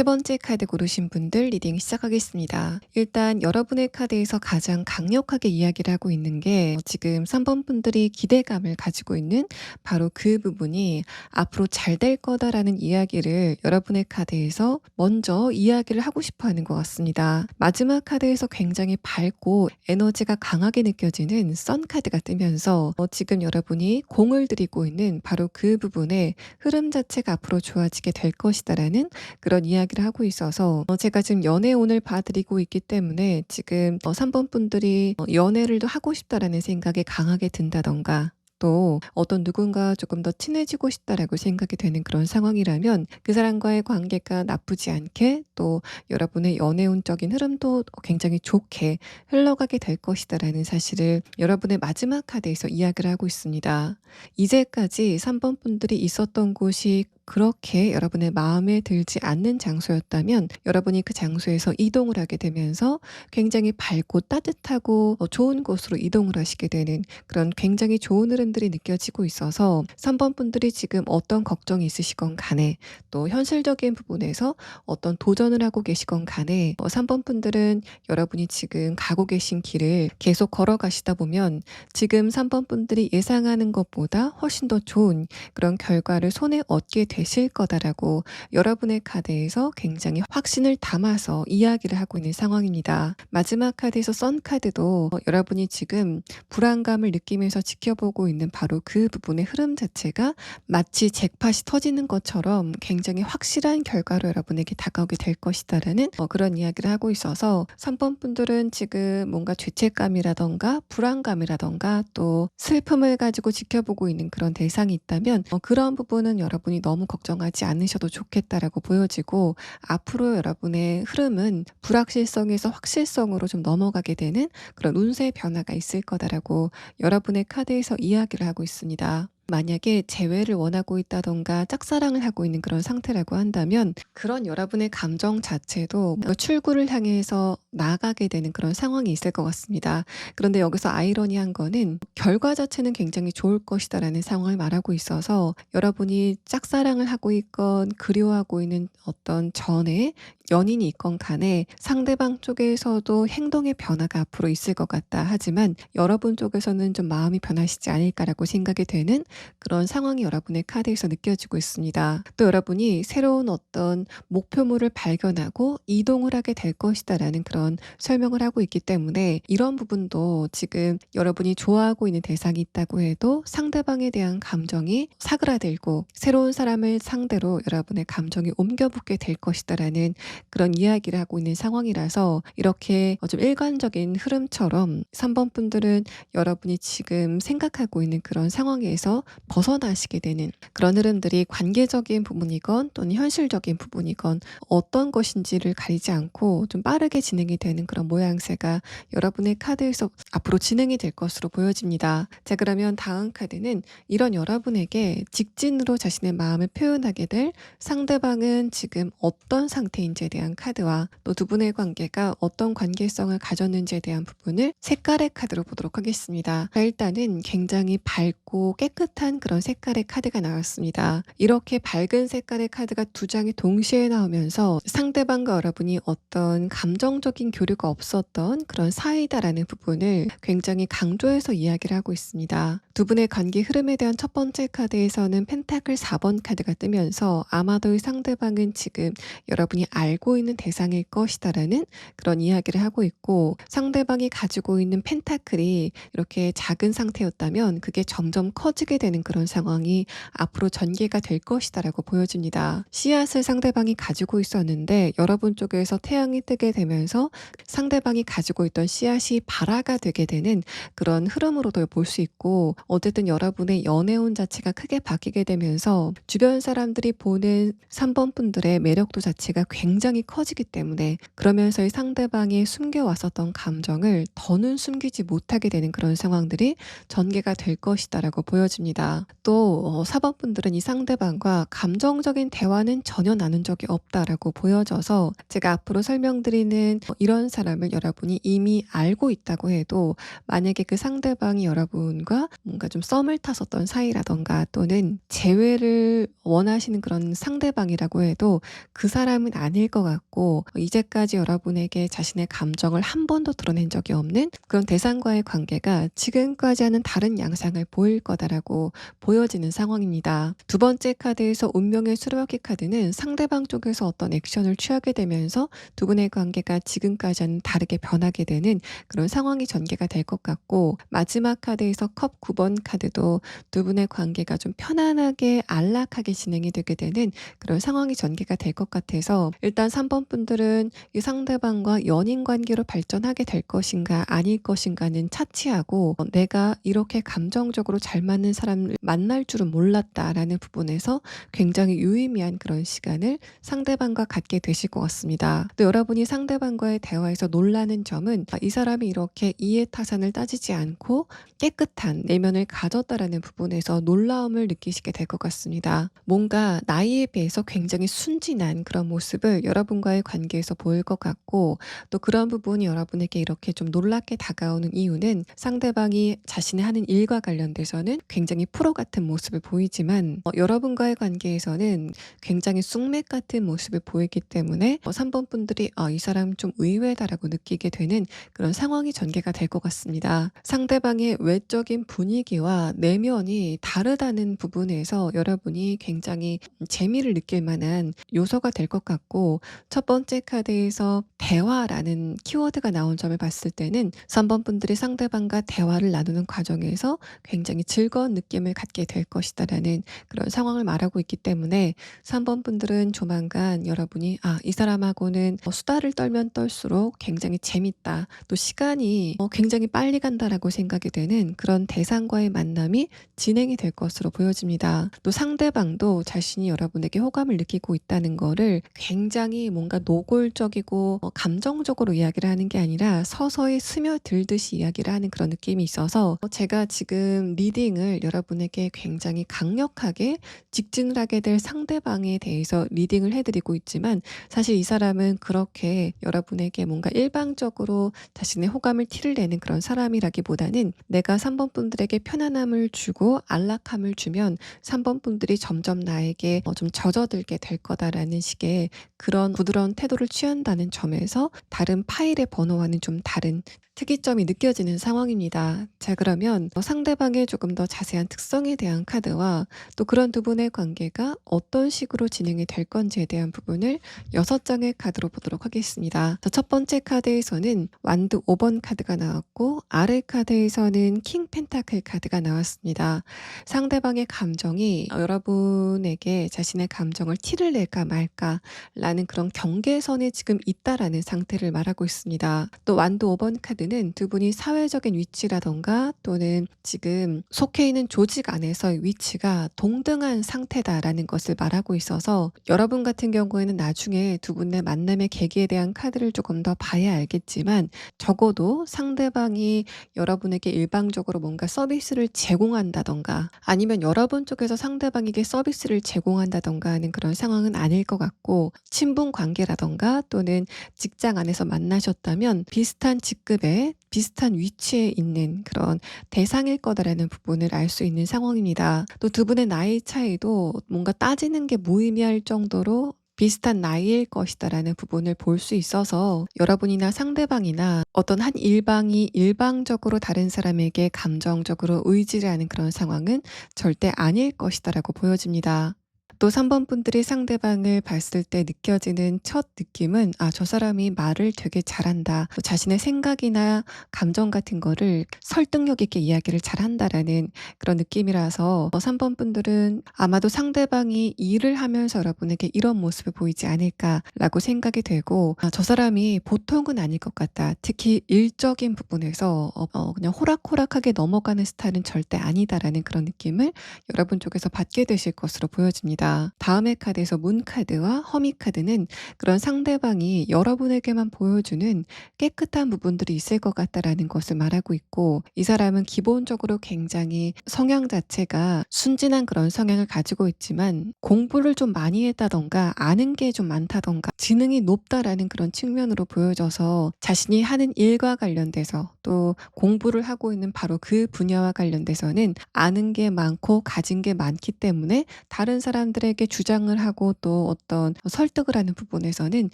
세 번째 카드 고르신 분들 리딩 시작하겠습니다. 일단 여러분의 카드에서 가장 강력하게 이야기를 하고 있는 게 지금 3번 분들이 기대감을 가지고 있는 바로 그 부분이 앞으로 잘 될 거다라는 이야기를 여러분의 카드에서 먼저 이야기를 하고 싶어 하는 것 같습니다. 마지막 카드에서 굉장히 밝고 에너지가 강하게 느껴지는 선 카드가 뜨면서 지금 여러분이 공을 들이고 있는 바로 그 부분의 흐름 자체가 앞으로 좋아지게 될 것이다라는 그런 이야기를 하고 있어서 제가 지금 연애운을 봐드리고 있기 때문에 지금 3번 분들이 연애를 하고 싶다라는 생각이 강하게 든다던가 또 어떤 누군가 조금 더 친해지고 싶다라고 생각이 되는 그런 상황이라면 그 사람과의 관계가 나쁘지 않게 또 여러분의 연애운적인 흐름도 굉장히 좋게 흘러가게 될 것이다라는 사실을 여러분의 마지막 카드에서 이야기를 하고 있습니다. 이제까지 3번 분들이 있었던 곳이 그렇게 여러분의 마음에 들지 않는 장소였다면 여러분이 그 장소에서 이동을 하게 되면서 굉장히 밝고 따뜻하고 좋은 곳으로 이동을 하시게 되는 그런 굉장히 좋은 흐름들이 느껴지고 있어서 3번 분들이 지금 어떤 걱정이 있으시건 간에 또 현실적인 부분에서 어떤 도전을 하고 계시건 간에 3번 분들은 여러분이 지금 가고 계신 길을 계속 걸어가시다 보면 지금 3번 분들이 예상하는 것보다 훨씬 더 좋은 그런 결과를 손에 얻게 되실 거다라고 여러분의 카드에서 굉장히 확신을 담아서 이야기를 하고 있는 상황입니다. 마지막 카드에서 선 카드도 여러분이 지금 불안감을 느끼면서 지켜보고 있는 바로 그 부분의 흐름 자체가 마치 잭팟이 터지는 것처럼 굉장히 확실한 결과로 여러분에게 다가오게 될 것이다라는 그런 이야기를 하고 있어서 3번 분들은 지금 뭔가 죄책감이라던가 불안감이라던가 또 슬픔을 가지고 지켜보고 있는 그런 대상이 있다면 그런 부분은 여러분이 너무 걱정하지 않으셔도 좋겠다라고 보여지고 앞으로 여러분의 흐름은 불확실성에서 확실성으로 좀 넘어가게 되는 그런 운세 변화가 있을 거다라고 여러분의 카드에서 이야기를 하고 있습니다. 만약에 재회를 원하고 있다던가 짝사랑을 하고 있는 그런 상태라고 한다면 그런 여러분의 감정 자체도 출구를 향해서 나아가게 되는 그런 상황이 있을 것 같습니다. 그런데 여기서 아이러니한 거는 결과 자체는 굉장히 좋을 것이다라는 상황을 말하고 있어서 여러분이 짝사랑을 하고 있건 그리워하고 있는 어떤 전에 연인이 있건 간에 상대방 쪽에서도 행동의 변화가 앞으로 있을 것 같다. 하지만 여러분 쪽에서는 좀 마음이 변하시지 않을까라고 생각이 되는 그런 상황이 여러분의 카드에서 느껴지고 있습니다. 또 여러분이 새로운 어떤 목표물을 발견하고 이동을 하게 될 것이다라는 그런 설명을 하고 있기 때문에 이런 부분도 지금 여러분이 좋아하고 있는 대상이 있다고 해도 상대방에 대한 감정이 사그라들고 새로운 사람을 상대로 여러분의 감정이 옮겨붙게 될 것이다라는 그런 이야기를 하고 있는 상황이라서 이렇게 좀 일관적인 흐름처럼 3번 분들은 여러분이 지금 생각하고 있는 그런 상황에서 벗어나시게 되는 그런 흐름들이 관계적인 부분이건 또는 현실적인 부분이건 어떤 것인지를 가리지 않고 좀 빠르게 진행이 되는 그런 모양새가 여러분의 카드에서 앞으로 진행이 될 것으로 보여집니다. 자, 그러면 다음 카드는 이런 여러분에게 직진으로 자신의 마음을 표현하게 될 상대방은 지금 어떤 상태인지에 대한 카드와 또 두 분의 관계가 어떤 관계성을 가졌는지에 대한 부분을 색깔의 카드로 보도록 하겠습니다. 일단은 굉장히 밝고 깨끗한 그런 색깔의 카드가 나왔습니다. 이렇게 밝은 색깔의 카드가 두 장이 동시에 나오면서 상대방과 여러분이 어떤 감정적인 교류가 없었던 그런 사이다라는 부분을 굉장히 강조해서 이야기를 하고 있습니다. 두 분의 관계 흐름에 대한 첫 번째 카드에서는 펜타클 4번 카드가 뜨면서 아마도 이 상대방은 지금 여러분이 알고 있는 대상일 것이다라는 그런 이야기를 하고 있고 상대방이 가지고 있는 펜타클이 이렇게 작은 상태였다면 그게 점점 커지게 되는 그런 상황이 앞으로 전개가 될 것이다라고 보여집니다. 씨앗을 상대방이 가지고 있었는데 여러분 쪽에서 태양이 뜨게 되면서 상대방이 가지고 있던 씨앗이 발화가 되게 되는 그런 흐름으로도 볼 수 있고 어쨌든 여러분의 연애운 자체가 크게 바뀌게 되면서 주변 사람들이 보는 3번 분들의 매력도 자체가 굉장히 커지기 때문에 그러면서 이 상대방이 숨겨왔었던 감정을 더는 숨기지 못하게 되는 그런 상황들이 전개가 될 것이다라고 보여집니다. 또 4번 분들은 이 상대방과 감정적인 대화는 전혀 나눈 적이 없다라고 보여져서 제가 앞으로 설명드리는 이런 사람을 여러분이 이미 알고 있다고 해도 만약에 그 상대방이 여러분과 뭔가 좀 썸을 탔었던 사이라든가 또는 재회를 원하시는 그런 상대방이라고 해도 그 사람은 아닐 것 같고 이제까지 여러분에게 자신의 감정을 한 번도 드러낸 적이 없는 그런 대상과의 관계가 지금까지와는 다른 양상을 보일 거다라고 보여지는 상황입니다. 두 번째 카드에서 운명의 수레바퀴 카드는 상대방 쪽에서 어떤 액션을 취하게 되면서 두 분의 관계가 지금까지와는 다르게 변하게 되는 그런 상황이 전개가 될 것 같고, 마지막 카드에서 컵 9번 카드도 두 분의 관계가 좀 편안하게 안락하게 진행이 되게 되는 그런 상황이 전개가 될 것 같아서, 일단 3번 분들은 이 상대방과 연인 관계로 발전하게 될 것인가 아닐 것인가는 차치하고 내가 이렇게 감정적으로 잘 맞는 사람을 만날 줄은 몰랐다라는 부분에서 굉장히 유의미한 그런 시간을 상대방과 갖게 되실 것 같습니다. 또 여러분이 상대방과의 대화에서 놀라는 점은 이 사람이 이렇게 이해타산을 따지지 않고 깨끗한 내면을 가졌다라는 부분에서 놀라움을 느끼시게 될 것 같습니다. 뭔가 나이에 비해서 굉장히 순진한 그런 모습을 여러분과의 관계에서 보일 것 같고, 또 그런 부분이 여러분에게 이렇게 좀 놀랍게 다가오는 이유는 상대방이 자신이 하는 일과 관련돼서는 굉장히 프로 같은 모습을 보이지만 여러분과의 관계에서는 굉장히 쑥맥 같은 모습을 보이기 때문에 3번 분들이 이 사람 좀 의외다라고 느끼게 되는 그런 상황이 전개가 될 것 같습니다. 상대방의 외적인 분위기와 내면이 다르다는 부분에서 여러분이 굉장히 재미를 느낄 만한 요소가 될 것 같고, 첫 번째 카드에서 대화라는 키워드가 나온 점을 봤을 때는 3번 분들이 상대방과 대화를 나누는 과정에서 굉장히 즐거운 느낌을 갖게 될 것이다라는 그런 상황을 말하고 있기 때문에 3번 분들은 조만간 여러분이 이 사람하고는 수다를 떨면 떨수록 굉장히 재밌다, 또 시간이 굉장히 빨리 간다라고 생각이 되는 그런 대상과의 만남이 진행이 될 것으로 보여집니다. 또 상대방도 자신이 여러분에게 호감을 느끼고 있다는 거를 굉장히 뭔가 노골적이고 감정적으로 이야기를 하는 게 아니라 서서히 스며들듯이 이야기를 하는 그런 느낌이 있어서, 제가 지금 리딩을 여러분에게 굉장히 강력하게 직진을 하게 될 상대방에 대해서 리딩을 해드리고 있지만, 사실 이 사람은 그렇게 여러분에게 뭔가 일방적으로 자신의 호감을 티를 내는 그런 사람이라기보다는 내가 3번 분들에게 편안함을 주고 안락함을 주면 3번 분들이 점점 나에게 좀 젖어들게 될 거다라는 식의 그런 부드러운 태도를 취한다는 점에서 다른 파일의 번호와는 좀 다른 특이점이 느껴지는 상황입니다. 자, 그러면 상대방의 조금 더 자세한 특성에 대한 카드와 또 그런 두 분의 관계가 어떤 식으로 진행이 될 건지에 대한 부분을 6장의 카드로 보도록 하겠습니다. 첫 번째 카드에서는 완드 5번 카드가 나왔고, 아래 카드에서는 킹 펜타클 카드가 나왔습니다. 상대방의 감정이 여러분에게 자신의 감정을 티를 낼까 말까 라는 그런 경계선에 지금 있다라는 상태를 말하고 있습니다. 또 완드 5번 카드는 두 분이 사회적인 위치라던가 또는 지금 속해 있는 조직 안에서의 위치가 동등한 상태다라는 것을 말하고 있어서, 여러분 같은 경우에는 나중에 두 분의 만남의 계기에 대한 카드를 조금 더 봐야 알겠지만, 적어도 상대방이 여러분에게 일방적으로 뭔가 서비스를 제공한다던가 아니면 여러분 쪽에서 상대방에게 서비스를 제공한다던가 하는 그런 상황은 아닐 것 같고, 친분 관계라던가 또는 직장 안에서 만나셨다면 비슷한 직급의 비슷한 위치에 있는 그런 대상일 거다라는 부분을 알 수 있는 상황입니다. 또 두 분의 나이 차이도 뭔가 따지는 게 무의미할 정도로 비슷한 나이일 것이다라는 부분을 볼 수 있어서, 여러분이나 상대방이나 어떤 한 일방이 일방적으로 다른 사람에게 감정적으로 의지를 하는 그런 상황은 절대 아닐 것이다라고 보여집니다. 또 3번 분들이 상대방을 봤을 때 느껴지는 첫 느낌은 저 사람이 말을 되게 잘한다, 또 자신의 생각이나 감정 같은 거를 설득력 있게 이야기를 잘한다라는 그런 느낌이라서 3번 분들은 아마도 상대방이 일을 하면서 여러분에게 이런 모습을 보이지 않을까라고 생각이 되고, 저 사람이 보통은 아닐 것 같다, 특히 일적인 부분에서 그냥 호락호락하게 넘어가는 스타일은 절대 아니다라는 그런 느낌을 여러분 쪽에서 받게 되실 것으로 보여집니다. 보여집니다. 다음의 카드에서 문 카드와 허미 카드는 그런 상대방이 여러분에게만 보여주는 깨끗한 부분들이 있을 것 같다라는 것을 말하고 있고, 이 사람은 기본적으로 굉장히 성향 자체가 순진한 그런 성향을 가지고 있지만 공부를 좀 많이 했다던가 아는 게 좀 많다던가 지능이 높다라는 그런 측면으로 보여져서 자신이 하는 일과 관련돼서 또 공부를 하고 있는 바로 그 분야와 관련돼서는 아는 게 많고 가진 게 많기 때문에 다른 사람들에게 주장을 하고 또 어떤 설득을 하는 부분에서는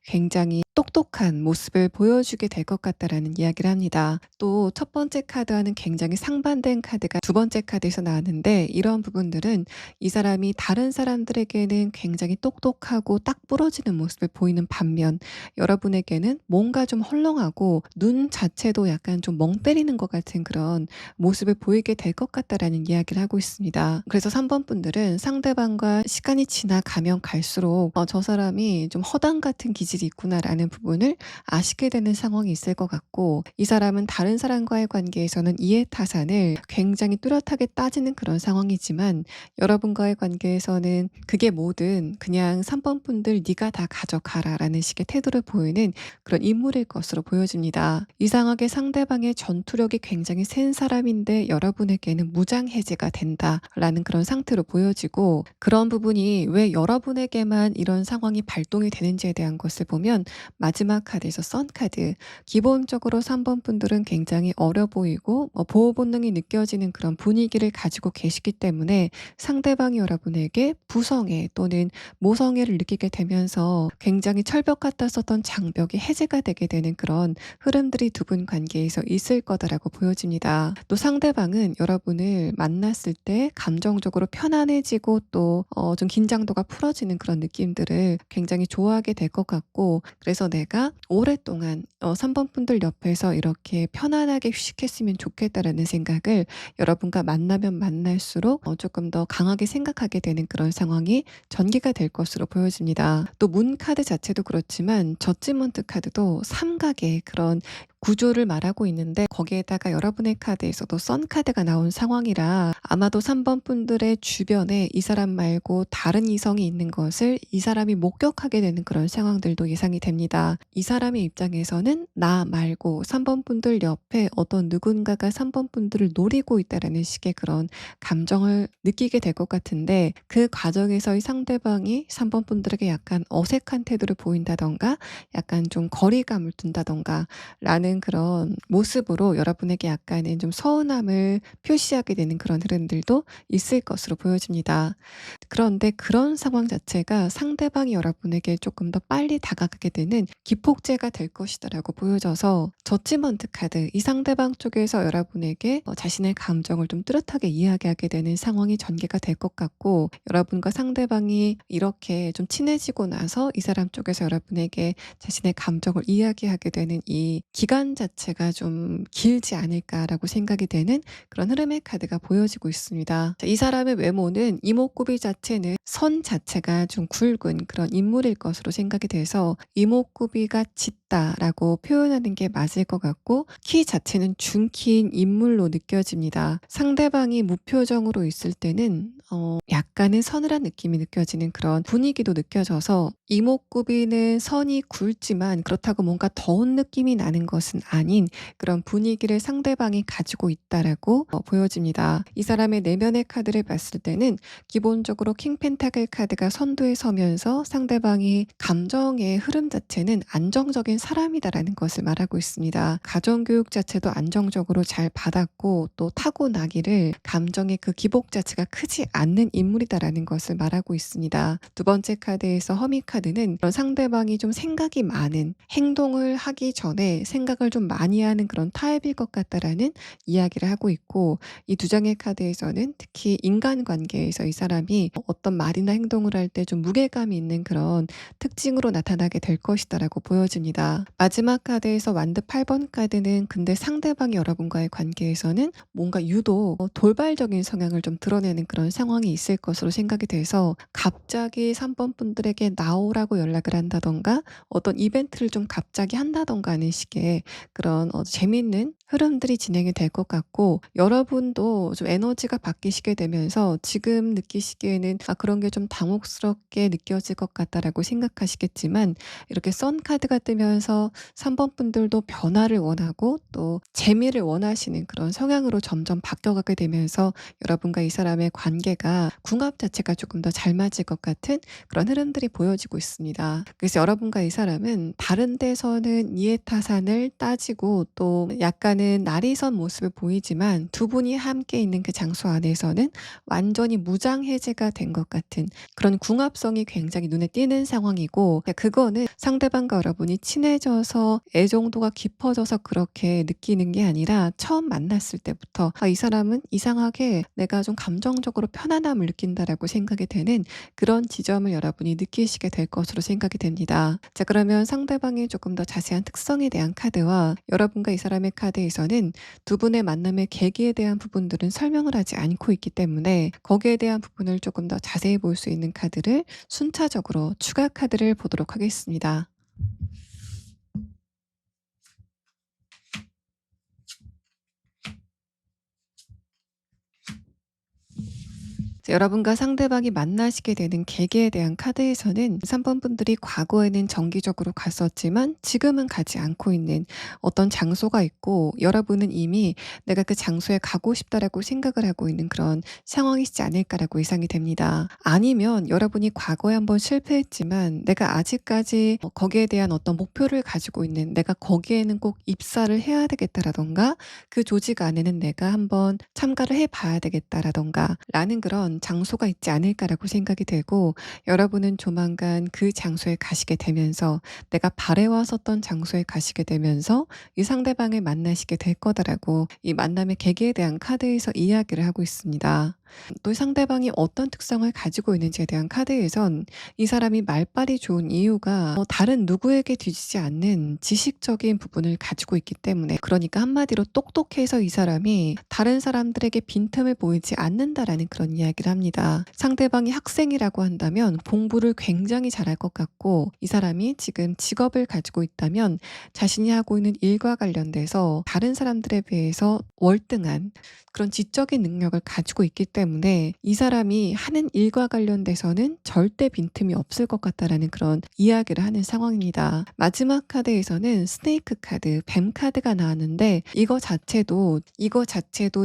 굉장히 똑똑한 모습을 보여주게 될 것 같다라는 이야기를 합니다. 또 첫 번째 카드와는 굉장히 상반된 카드가 두 번째 카드에서 나왔는데, 이런 부분들은 이 사람이 다른 사람들에게는 굉장히 똑똑하고 딱 부러지는 모습을 보이는 반면 여러분에게는 뭔가 좀 헐렁하고 눈 자체도 약간 좀 멍 때리는 것 같은 그런 모습을 보이게 될 것 같다라는 이야기를 하고 있습니다. 그래서 3번 분들은 상대방과 시간이 지나가면 갈수록 저 사람이 좀 허당 같은 기질이 있구나라는 부분을 아시게 되는 상황이 있을 것 같고, 이 사람은 다른 사람과의 관계에서는 이해타산을 굉장히 뚜렷하게 따지는 그런 상황이지만 여러분과의 관계에서는 그게 뭐든 그냥 3번 분들 네가 다 가져가라라는 식의 태도를 보이는 그런 인물일 것으로 보여집니다. 이상하게 상대방의 전투력이 굉장히 센 사람인데 여러분에게는 무장해제가 된다라는 그런 상태로 보여지고, 그런 부분이 왜 여러분에게만 이런 상황이 발동이 되는지에 대한 것을 보면 마지막 카드에서 선 카드, 기본적으로 3번 분들은 굉장히 어려 보이고 보호 본능이 느껴지는 그런 분위기를 가지고 계시기 때문에 상대방이 여러분에게 부성애 또는 모성애를 느끼게 되면서 굉장히 철벽 같다 썼던 장벽이 해제가 되게 되는 그런 흐름들이 두 분 관계에서 있을 거다라고 보여집니다. 또 상대방은 여러분을 만났을 때 감정적으로 편안해지고 또 좀 긴장도가 풀어지는 그런 느낌들을 굉장히 좋아하게 될 것 같고, 그래서 내가 오랫동안 3번 분들 옆에서 이렇게 편안하게 휴식했으면 좋겠다라는 생각을 여러분과 만나면 만날수록 조금 더 강하게 생각하게 되는 그런 상황이 전개가 될 것으로 보여집니다. 또 문 카드 자체도 그렇지만 저지먼트 카드도 삼각의 그런 구조를 말하고 있는데, 거기에다가 여러분의 카드에서도 선 카드가 나온 상황이라 아마도 3번 분들의 주변에 이 사람 말고 다른 이성이 있는 것을 이 사람이 목격하게 되는 그런 상황들도 예상이 됩니다. 이 사람의 입장에서는 나 말고 3번 분들 옆에 어떤 누군가가 3번 분들을 노리고 있다라는 식의 그런 감정을 느끼게 될 것 같은데, 그 과정에서의 상대방이 3번 분들에게 약간 어색한 태도를 보인다던가 약간 좀 거리감을 둔다던가 라는 그런 모습으로 여러분에게 약간의 좀 서운함을 표시하게 되는 그런 흐름들도 있을 것으로 보여집니다. 그런데 그런 상황 자체가 상대방이 여러분에게 조금 더 빨리 다가가게 되는 기폭제가 될 것이다라고 보여져서 저지먼트 카드, 이 상대방 쪽에서 여러분에게 자신의 감정을 좀 뚜렷하게 이야기하게 되는 상황이 전개가 될 것 같고, 여러분과 상대방이 이렇게 좀 친해지고 나서 이 사람 쪽에서 여러분에게 자신의 감정을 이야기하게 되는 이 기간 자체가 좀 길지 않을까라고 생각이 되는 그런 흐름의 카드가 보여지고 있습니다. 이 사람의 외모는 이목구비 자체는 선 자체가 좀 굵은 그런 인물일 것으로 생각이 돼서 이목구비가 짙다라고 표현하는 게 맞을 것 같고, 키 자체는 중키인 인물로 느껴집니다. 상대방이 무표정으로 있을 때는 약간은 서늘한 느낌이 느껴지는 그런 분위기도 느껴져서, 이목구비는 선이 굵지만 그렇다고 뭔가 더운 느낌이 나는 것은 아닌 그런 분위기를 상대방이 가지고 있다라고 보여집니다. 이 사람의 내면의 카드를 봤을 때는 기본적으로 킹 펜타클 카드가 선두에 서면서 상대방이 감정의 흐름 자체는 안정적인 사람이다라는 것을 말하고 있습니다. 가정교육 자체도 안정적으로 잘 받았고 또 타고나기를 감정의 그 기복 자체가 크지 않는 인물이다라는 것을 말하고 있습니다. 두 번째 카드에서 허미 카드는 그런 상대방이 좀 생각이 많은, 행동을 하기 전에 생각을 좀 많이 하는 그런 타입일 것 같다라는 이야기를 하고 있고, 이 두 장의 카드에서는 특히 인간관계에서 이 사람이 어떤 말이나 행동을 할 때 좀 무게감이 있는 그런 특징으로 나타나게 될 것이다라고 보여집니다. 마지막 카드에서 완드 8번 카드는 근데 상대방이 여러분과의 관계에서는 뭔가 유독 돌발적인 성향을 좀 드러내는 그런 상황이 있을 것으로 생각이 돼서 갑자기 3번 분들에게 나오라고 연락을 한다던가 어떤 이벤트를 좀 갑자기 한다던가 하는 식의 그런 재밌는 흐름들이 진행이 될 것 같고, 여러분도 좀 에너지가 바뀌시게 되면서 지금 느끼시기에는 '아 그런 게 좀 당혹스럽게 느껴질 것 같다.'라고 생각하시겠지만, 이렇게 선 카드가 뜨면서 3번 분들도 변화를 원하고 또 재미를 원하시는 그런 성향으로 점점 바뀌어가게 되면서 여러분과 이 사람의 관계가 궁합 자체가 조금 더 잘 맞을 것 같은 그런 흐름들이 보여지고 있습니다. 그래서 여러분과 이 사람은 다른 데서는 이해타산을 따지고 또 약간은 날이 선 모습을 보이지만, 두 분이 함께 있는 그 장소 안에서는 완전히 무장해제가 된 것 같은 그런 궁합성이 굉장히 눈에 띄는 상황이고, 그거는 상대방과 여러분이 친해져서 애정도가 깊어져서 그렇게 느끼는 게 아니라 처음 만났을 때부터 '아 이 사람은 이상하게 내가 좀 감정적으로 편안함을 느낀다.'라고 생각이 되는 그런 지점을 여러분이 느끼시게 될 것으로 생각이 됩니다. 자, 그러면 상대방의 조금 더 자세한 특성에 대한 카드와 여러분과 이 사람의 카드에서는 두 분의 만남의 계기에 대한 부분들은 설명을 하지 않고 있기 때문에, 거기에 대한 부분을 조금 더 자세히 볼 수 있는 카드를 순차적으로 추가 카드를 보도록 하겠습니다. 여러분과 상대방이 만나시게 되는 계기에 대한 카드에서는 3번 분들이 과거에는 정기적으로 갔었지만 지금은 가지 않고 있는 어떤 장소가 있고, 여러분은 이미 '내가 그 장소에 가고 싶다.'라고 생각을 하고 있는 그런 상황이시지 않을까라고 예상이 됩니다. 아니면 여러분이 과거에 한번 실패했지만 내가 아직까지 거기에 대한 어떤 목표를 가지고 있는, '내가 거기에는 꼭 입사를 해야 되겠다.'라든가 '그 조직 안에는 내가 한번 참가를 해 봐야 되겠다.'라든가 라는 그런 장소가 있지 않을까라고 생각이 되고, 여러분은 조만간 그 장소에 가시게 되면서, 내가 바래왔었던 장소에 가시게 되면서 이 상대방을 만나시게 될 거다라고 이 만남의 계기에 대한 카드에서 이야기를 하고 있습니다. 또 상대방이 어떤 특성을 가지고 있는지에 대한 카드에선 이 사람이 말빨이 좋은 이유가 다른 누구에게 뒤지지 않는 지식적인 부분을 가지고 있기 때문에, 그러니까 한마디로 똑똑해서 이 사람이 다른 사람들에게 빈틈을 보이지 않는다라는 그런 이야기를 합니다. 상대방이 학생이라고 한다면 공부를 굉장히 잘할 것 같고, 이 사람이 지금 직업을 가지고 있다면 자신이 하고 있는 일과 관련돼서 다른 사람들에 비해서 월등한 그런 지적인 능력을 가지고 있기 때문에 이 사람이 하는 일과 관련돼서는 절대 빈틈이 없을 것 같다라는 그런 이야기를 하는 상황입니다. 마지막 카드에서는 스네이크 카드, 뱀 카드가 나왔는데, 이거 자체도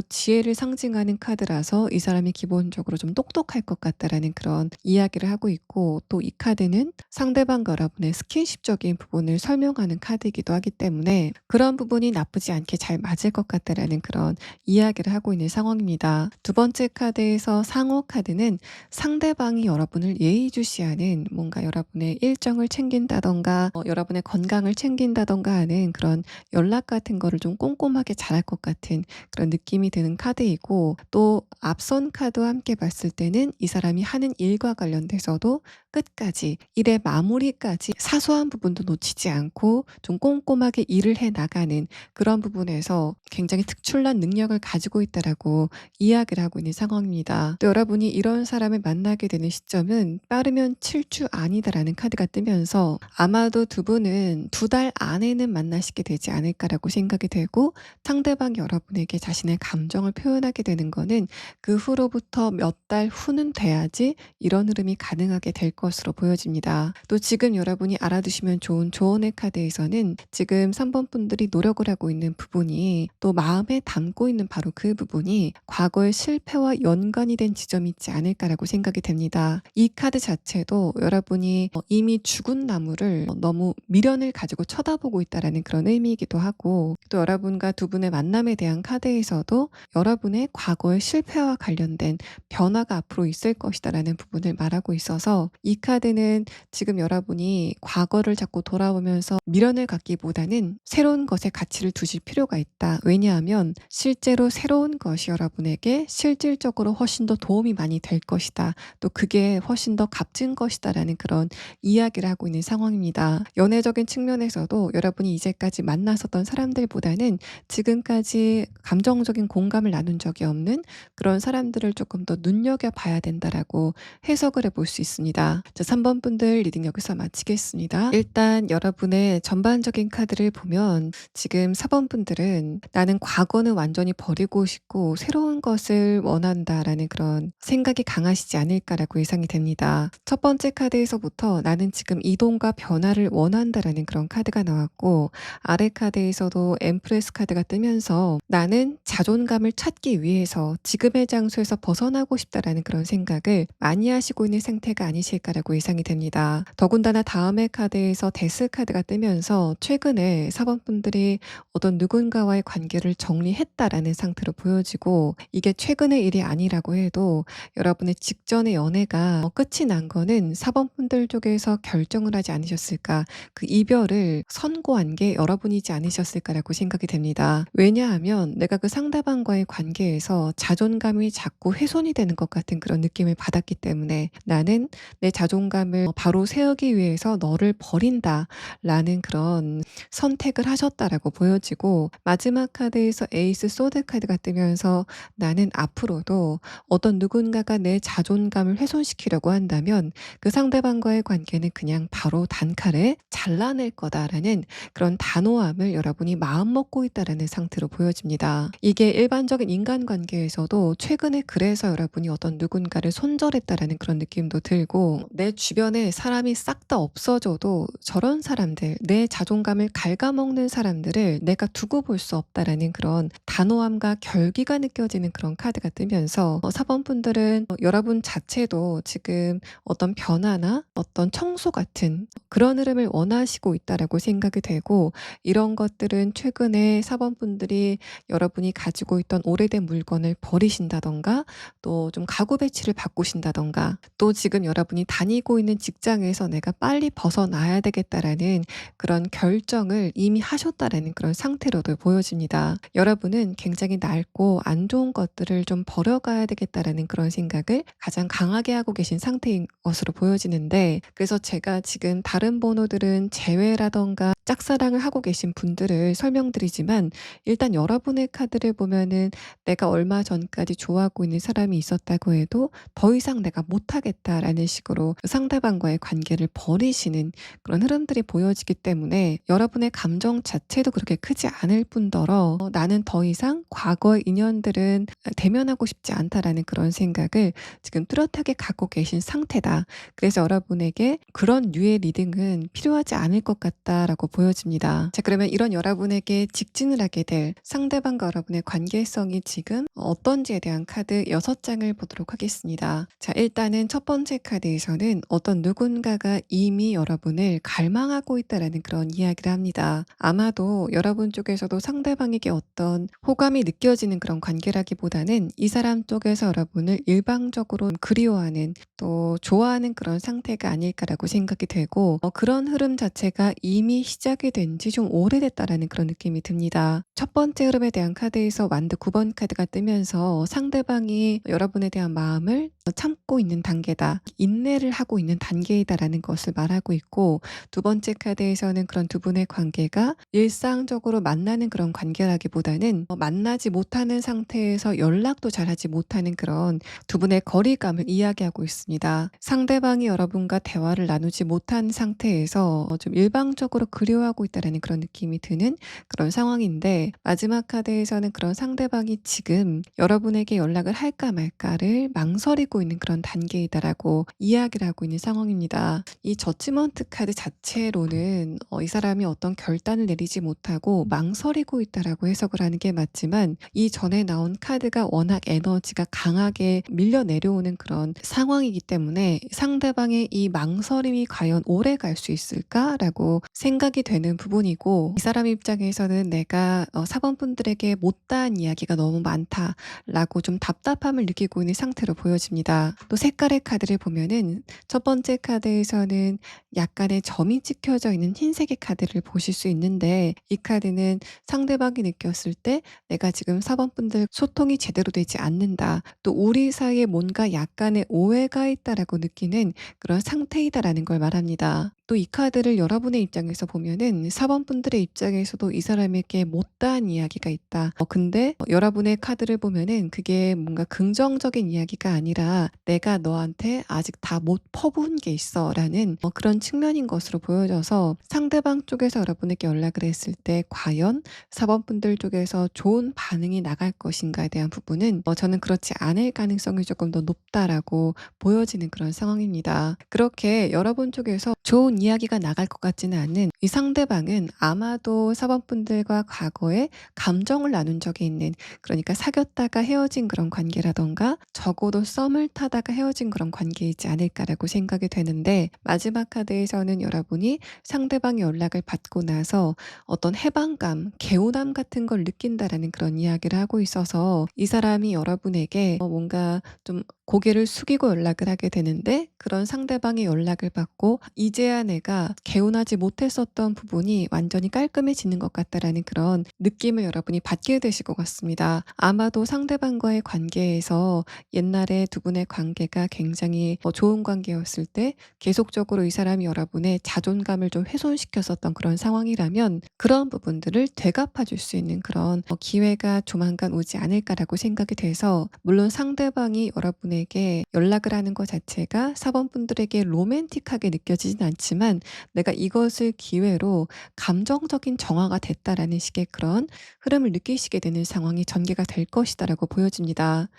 지혜를 상징하는 카드라서 이 사람이 기본적으로 좀 똑똑할 것 같다라는 그런 이야기를 하고 있고, 또 이 카드는 상대방과 여러분의 스킨십적인 부분을 설명하는 카드이기도 하기 때문에 그런 부분이 나쁘지 않게 잘 맞을 것 같다라는 그런 이야기를 하고 있는 상황입니다. 두 번째 카드에서 상호 카드는 상대방이 여러분을 예의주시하는, 뭔가 여러분의 일정을 챙긴다던가 여러분의 건강을 챙긴다던가 하는 그런 연락 같은 거를 좀 꼼꼼하게 잘할 것 같은 그런 느낌이 드는 카드이고, 또 앞선 카드와 함께 봤을 때는 이 사람이 하는 일과 관련돼서도 끝까지 일의 마무리까지 사소한 부분도 놓치지 않고 좀 꼼꼼하게 일을 해 나가는 그런 부분에서 굉장히 특출난 능력을 가지고 있다라고 이야기를 하고 있는 상황입니다. 또 여러분이 이런 사람을 만나게 되는 시점은 빠르면 7주 안이다라는 카드가 뜨면서, 아마도 두 분은 2달 안에는 만나시게 되지 않을까라고 생각이 되고, 상대방이 여러분에게 자신의 감정을 표현하게 되는 거는 그 후로부터 몇 달 후는 돼야지 이런 흐름이 가능하게 될 것으로 보여집니다. 또 지금 여러분이 알아두시면 좋은 조언의 카드에서는 지금 3번 분들이 노력을 하고 있는 부분이, 또 마음에 담고 있는 바로 그 부분이 과거의 실패와 연관이 된 지점이 있지 않을까라고 생각이 됩니다. 이 카드 자체도 여러분이 이미 죽은 나무를 너무 미련을 가지고 쳐다보고 있다라는 그런 의미이기도 하고, 또 여러분과 두 분의 만남에 대한 카드에서도 여러분의 과거의 실패와 관련된 변화가 앞으로 있을 것이다라는 부분을 말하고 있어서, 이 카드는 지금 여러분이 과거를 자꾸 돌아보면서 미련을 갖기보다는 새로운 것에 가치를 두실 필요가 있다. 왜냐하면 실제로 새로운 것이 여러분에게 실질적으로 경제적으로 훨씬 더 도움이 많이 될 것이다. 또 그게 훨씬 더 값진 것이다라는 그런 이야기를 하고 있는 상황입니다. 연애적인 측면에서도 여러분이 이제까지 만났었던 사람들보다는 지금까지 감정적인 공감을 나눈 적이 없는 그런 사람들을 조금 더 눈여겨봐야 된다라고 해석을 해볼 수 있습니다. 자, 3번 분들 리딩 여기서 마치겠습니다. 일단 여러분의 전반적인 카드를 보면 지금 4번 분들은 나는 과거는 완전히 버리고 싶고 새로운 것을 원한다라는 그런 생각이 강하시지 않을까라고 예상이 됩니다. 첫 번째 카드에서부터 나는 지금 이동과 변화를 원한다라는 그런 카드가 나왔고, 아래 카드에서도 엠프레스 카드가 뜨면서 나는 자존감을 찾기 위해서 지금의 장소에서 벗어나고 싶다라는 그런 생각을 많이 하시고 있는 상태가 아니실까라고 예상이 됩니다. 더군다나 다음의 카드에서 데스 카드가 뜨면서 최근에 4번 분들이 어떤 누군가와의 관계를 정리했다라는 상태로 보여지고, 이게 최근의 일이 아니라고 해도 여러분의 직전의 연애가 끝이 난 거는 4번 분들 쪽에서 결정을 하지 않으셨을까, 그 이별을 선고한 게 여러분이지 않으셨을까라고 생각이 됩니다. 왜냐하면 내가 그 상대방과의 관계에서 자존감이 자꾸 훼손이 되는 것 같은 그런 느낌을 받았기 때문에 나는 내 자존감을 바로 세우기 위해서 너를 버린다라는 그런 선택을 하셨다라고 보여지고, 마지막 카드에서 에이스 소드 카드가 뜨면서 나는 앞으로도 어떤 누군가가 내 자존감을 훼손시키려고 한다면 그 상대방과의 관계는 그냥 바로 단칼에 잘라낼 거다라는 그런 단호함을 여러분이 마음먹고 있다라는 상태로 보여집니다. 이게 일반적인 인간관계에서도 최근에 그래서 여러분이 어떤 누군가를 손절했다라는 그런 느낌도 들고, 내 주변에 사람이 싹 다 없어져도 저런 사람들, 내 자존감을 갉아먹는 사람들을 내가 두고 볼 수 없다라는 그런 단호함과 결기가 느껴지는 그런 카드가 뜨면서 4번 분들은 여러분 자체도 지금 어떤 변화나 어떤 청소 같은 그런 흐름을 원하시고 있다라고 생각이 되고, 이런 것들은 최근에 4번 분들이 여러분이 가지고 있던 오래된 물건을 버리신다던가, 또 좀 가구 배치를 바꾸신다던가, 또 지금 여러분이 다니고 있는 직장에서 내가 빨리 벗어나야 되겠다라는 그런 결정을 이미 하셨다라는 그런 상태로도 보여집니다. 여러분은 굉장히 낡고 안 좋은 것들을 좀 버려가야 되겠다라는 그런 생각을 가장 강하게 하고 계신 상태인 것으로 보여지는데, 그래서 제가 지금 다른 번호들은 재회라던가 짝사랑을 하고 계신 분들을 설명드리지만, 일단 여러분의 카드를 보면은 내가 얼마 전까지 좋아하고 있는 사람이 있었다고 해도 더 이상 내가 못하겠다라는 식으로 상대방과의 관계를 버리시는 그런 흐름들이 보여지기 때문에 여러분의 감정 자체도 그렇게 크지 않을 뿐더러 나는 더 이상 과거의 인연들은 대면하고 싶지 않다라는 그런 생각을 지금 뚜렷하게 갖고 계신 상태다. 그래서 여러분에게 그런 류의 리딩은 필요하지 않을 것 같다라고 보여집니다. 자, 그러면 이런 여러분에게 직진을 하게 될 상대방과 여러분의 관계성이 지금 어떤지에 대한 카드 6장을 보도록 하겠습니다. 자, 일단은 첫 번째 카드에서는 어떤 누군가가 이미 여러분을 갈망하고 있다라는 그런 이야기를 합니다. 아마도 여러분 쪽에서도 상대방에게 어떤 호감이 느껴지는 그런 관계라기보다는 이 사람 쪽에서 여러분을 일방적으로 그리워하는, 또 좋아하는 그런 상태가 아닐까라고 생각이 되고, 그런 흐름 자체가 이미 시작이 된 지 좀 오래됐다라는 그런 느낌이 듭니다. 첫 번째 흐름에 대한 카드에서 완드 9번 카드가 뜨면서 상대방이 여러분에 대한 마음을 참고 있는 단계다, 인내를 하고 있는 단계이다라는 것을 말하고 있고, 두 번째 카드에서는 그런 두 분의 관계가 일상적으로 만나는 그런 관계라기보다는 만나지 못하는 상태에서 연락도 잘하지 못하는 그런 두 분의 거리감을 이야기하고 있습니다. 상대방이 여러분과 대화를 나누지 못한 상태에서 좀 일방적으로 그리워하고 있다라는 그런 느낌이 드는 그런 상황인데, 마지막 카드에서는 그런 상대방이 지금 여러분에게 연락을 할까 말까를 망설이고 있는 그런 단계이다라고 이야기를 하고 있는 상황입니다. 이 저지먼트 카드 자체로는 이 사람이 어떤 결단을 내리지 못하고 망설이고 있다라고 해석을 하는 게 맞지만, 이 전에 나온 카드가 워낙 에너지가 강하게 밀려 내려오는 그런 상황이기 때문에 상대방의 이 망설임이 과연 오래 갈 수 있을까라고 생각이 되는 부분이고, 이 사람 입장에서는 내가 4번분들에게 못다한 이야기가 너무 많다라고 좀 답답함을 느끼고 있는 상태로 보여집니다. 또 색깔의 카드를 보면은 첫 번째 카드에서는 약간의 점이 찍혀져 있는 흰색의 카드를 보실 수 있는데, 이 카드는 상대방이 느꼈을 때 내가 지금 4번분들 소통이 제대로 되지 않는다, 또 우리 사이에 뭔가 약간의 오해가 있다라고 느끼는 그런 상태이다라는 걸 말합니다. 또 이 카드를 여러분의 입장에서 보면은 4번분들의 입장에서도 이 사람에게 못다한 이야기가 있다. 근데 여러분의 카드를 보면은 그게 뭔가 긍정적인 이야기가 아니라 "내가 너한테 아직 다 못 퍼부은 게 있어."라는 그런 측면인 것으로 보여져서, 상대방 쪽에서 여러분에게 연락을 했을 때 과연 4번분들 쪽에서 좋은 반응이 나갈 것인가에 대한 부분은 저는 그렇지 않을 가능성이 조금 더 높다라고 보여지는 그런 상황입니다. 그렇게 여러분 쪽에서 좋은 이야기가 나갈 것 같지는 않은 이 상대방은 아마도 4번분들과 과거에 감정을 나눈 적이 있는, 그러니까 사귀었다가 헤어진 그런 관계라던가 적어도 썸을 타다가 헤어진 그런 관계이지 않을까라고 생각이 되는데, 마지막 카드에서는 여러분이 상대방의 연락을 받고 나서 어떤 해방감, 개운함 같은 걸 느낀다라는 그런 이야기를 하고 있어서, 이 사람이 여러분에게 뭔가 좀 고개를 숙이고 연락을 하게 되는데, 그런 상대방의 연락을 받고 이제야 내가 개운하지 못했었던 부분이 완전히 깔끔해지는 것 같다라는 그런 느낌을 여러분이 받게 되실 것 같습니다. 아마도 상대방과의 관계에서 옛날에 두 분의 관계가 굉장히 좋은 관계였을 때 계속적으로 이 사람이 여러분의 자존감을 좀 훼손시켰었던 그런 상황이라면, 그런 부분들을 되갚아 줄 수 있는 그런 기회가 조만간 오지 않을까라고 생각이 돼서, 물론 상대방이 여러분에게 연락을 하는 것 자체가 4번분들에게 로맨틱하게 느껴지진 않지만, 내가 이것을 기회로 감정적인 정화가 됐다라는 식의 그런 흐름을 느끼시게 되는 상황이 전개가 될 것이다라고 보여집니다.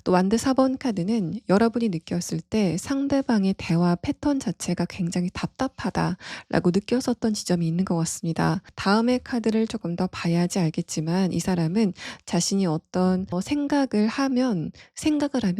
또 완드 4번 카드는 여러분이 느꼈을 때 상대방의 대화 패턴 자체가 굉장히 답답하다라고 느꼈었던 지점이 있는 것 같습니다. 다음의 카드를 조금 더 봐야지 알겠지만, 이 사람은 자신이 어떤 생각을 하면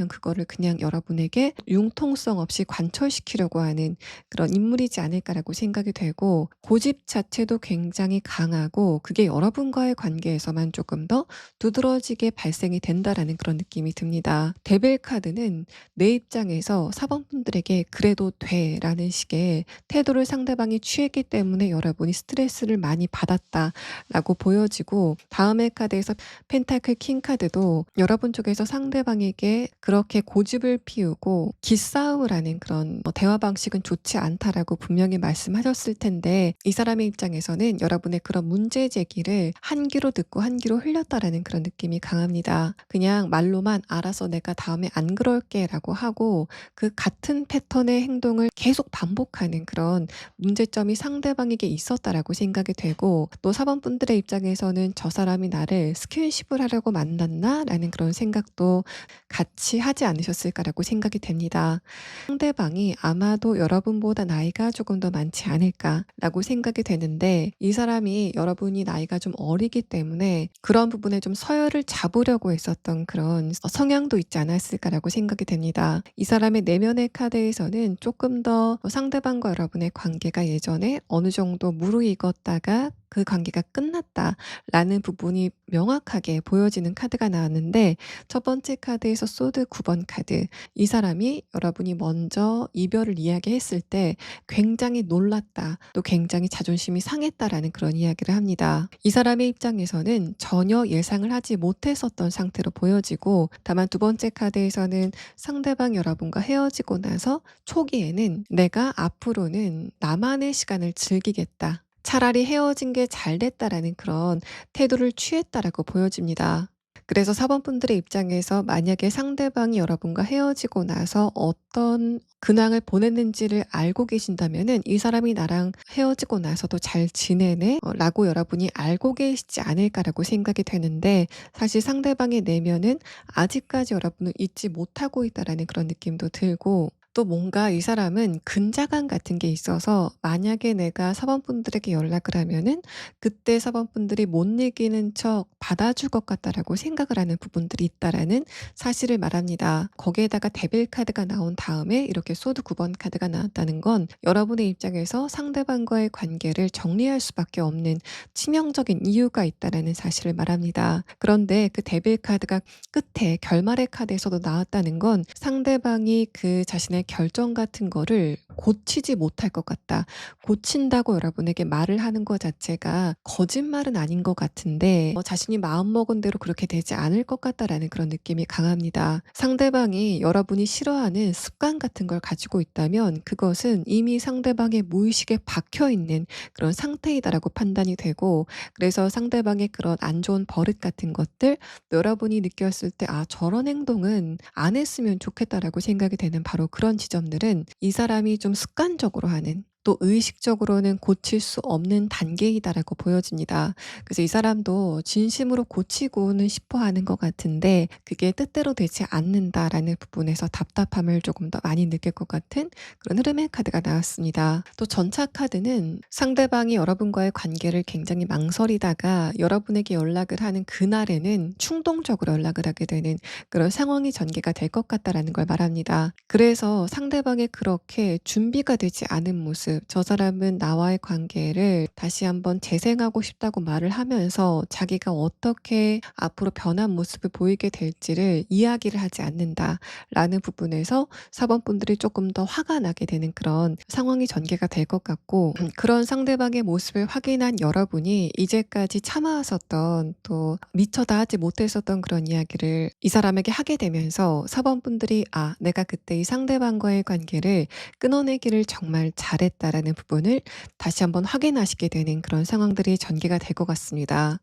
그거를 그냥 여러분에게 융통성 없이 관철시키려고 하는 그런 인물이지 않을까라고 생각이 되고, 고집 자체도 굉장히 강하고 그게 여러분과의 관계에서만 조금 더 두드러지게 발생이 된다라는 그런 느낌이 듭니다. 데빌 카드는 내 입장에서 4번분들에게 "그래도 돼"라는 식의 태도를 상대방이 취했기 때문에 여러분이 스트레스를 많이 받았다라고 보여지고, 다음의 카드에서 펜타클 킹 카드도 여러분 쪽에서 상대방에게 그렇게 고집을 피우고 기싸움을 하는 그런 대화 방식은 좋지 않다라고 분명히 말씀하셨을 텐데, 이 사람의 입장에서는 여러분의 그런 문제 제기를 한 귀로 듣고 한 귀로 흘렸다라는 그런 느낌이 강합니다. 그냥 말로만 "알아서 내가 다음에 안 그럴게라고 하고 그 같은 패턴의 행동을 계속 반복하는 그런 문제점이 상대방에게 있었다라고 생각이 되고, 또 4번분들의 입장에서는 '저 사람이 나를 스킨십을 하려고 만났나?' 라는 그런 생각도 같이 하지 않으셨을까라고 생각이 됩니다. 상대방이 아마도 여러분보다 나이가 조금 더 많지 않을까라고 생각이 되는데, 이 사람이 여러분이 나이가 좀 어리기 때문에 그런 부분에 좀 서열을 잡으려고 했었던 그런 성향도 있지 않았을까라고 생각이 됩니다. 이 사람의 내면의 카드에서는 조금 더 상대방과 여러분의 관계가 예전에 어느 정도 무르익었다가 그 관계가 끝났다라는 부분이 명확하게 보여지는 카드가 나왔는데, 첫 번째 카드에서 소드 9번 카드, 이 사람이 여러분이 먼저 이별을 이야기했을 때 굉장히 놀랐다, 또 굉장히 자존심이 상했다라는 그런 이야기를 합니다. 이 사람의 입장에서는 전혀 예상을 하지 못했었던 상태로 보여지고, 다만 두 번째 카드에서는 상대방 여러분과 헤어지고 나서 초기에는 "내가 앞으로는 나만의 시간을 즐기겠다. 차라리 헤어진 게 잘 됐다."라는 그런 태도를 취했다라고 보여집니다. 그래서 4번분들의 입장에서 만약에 상대방이 여러분과 헤어지고 나서 어떤 근황을 보냈는지를 알고 계신다면은 '이 사람이 나랑 헤어지고 나서도 잘 지내네?' 라고 여러분이 알고 계시지 않을까라고 생각이 되는데, 사실 상대방의 내면은 아직까지 여러분을 잊지 못하고 있다라는 그런 느낌도 들고, 또 뭔가 이 사람은 근자감 같은 게 있어서 만약에 내가 사원분들에게 연락을 하면은 그때 사원분들이 못 이기는 척 받아줄 것 같다라고 생각을 하는 부분들이 있다라는 사실을 말합니다. 거기에다가 데빌 카드가 나온 다음에 이렇게 소드 9번 카드가 나왔다는 건 여러분의 입장에서 상대방과의 관계를 정리할 수밖에 없는 치명적인 이유가 있다라는 사실을 말합니다. 그런데 그 데빌 카드가 끝에 결말의 카드에서도 나왔다는 건 상대방이 그 자신의 결정 같은 거를 고치지 못할 것 같다. 고친다고 여러분에게 말을 하는 것 자체가 거짓말은 아닌 것 같은데 자신이 마음먹은 대로 그렇게 되지 않을 것 같다라는 그런 느낌이 강합니다. 상대방이 여러분이 싫어하는 습관 같은 걸 가지고 있다면 그것은 이미 상대방의 무의식에 박혀 있는 그런 상태이다라고 판단이 되고, 그래서 상대방의 그런 안 좋은 버릇 같은 것들, 여러분이 느꼈을 때 '아 저런 행동은 안 했으면 좋겠다.'라고 생각이 되는 바로 그런 지점들은 이 사람이 좀 습관적으로 하는, 또 의식적으로는 고칠 수 없는 단계이다라고 보여집니다. 그래서 이 사람도 진심으로 고치고는 싶어 하는 것 같은데 그게 뜻대로 되지 않는다라는 부분에서 답답함을 조금 더 많이 느낄 것 같은 그런 흐름의 카드가 나왔습니다. 또 전차 카드는 상대방이 여러분과의 관계를 굉장히 망설이다가 여러분에게 연락을 하는 그날에는 충동적으로 연락을 하게 되는 그런 상황이 전개가 될 것 같다라는 걸 말합니다. 그래서 상대방의 그렇게 준비가 되지 않은 모습, 저 사람은 나와의 관계를 다시 한번 재생하고 싶다고 말을 하면서 자기가 어떻게 앞으로 변한 모습을 보이게 될지를 이야기를 하지 않는다라는 부분에서 사번분들이 조금 더 화가 나게 되는 그런 상황이 전개가 될 것 같고, 그런 상대방의 모습을 확인한 여러분이 이제까지 참아왔었던, 또 미처 다 하지 못했었던 그런 이야기를 이 사람에게 하게 되면서 사번분들이 '아 내가 그때 이 상대방과의 관계를 끊어내기를 정말 잘했다.'라는 부분을 다시 한번 확인하시게 되는 그런 상황들이 전개가 될 것 같습니다.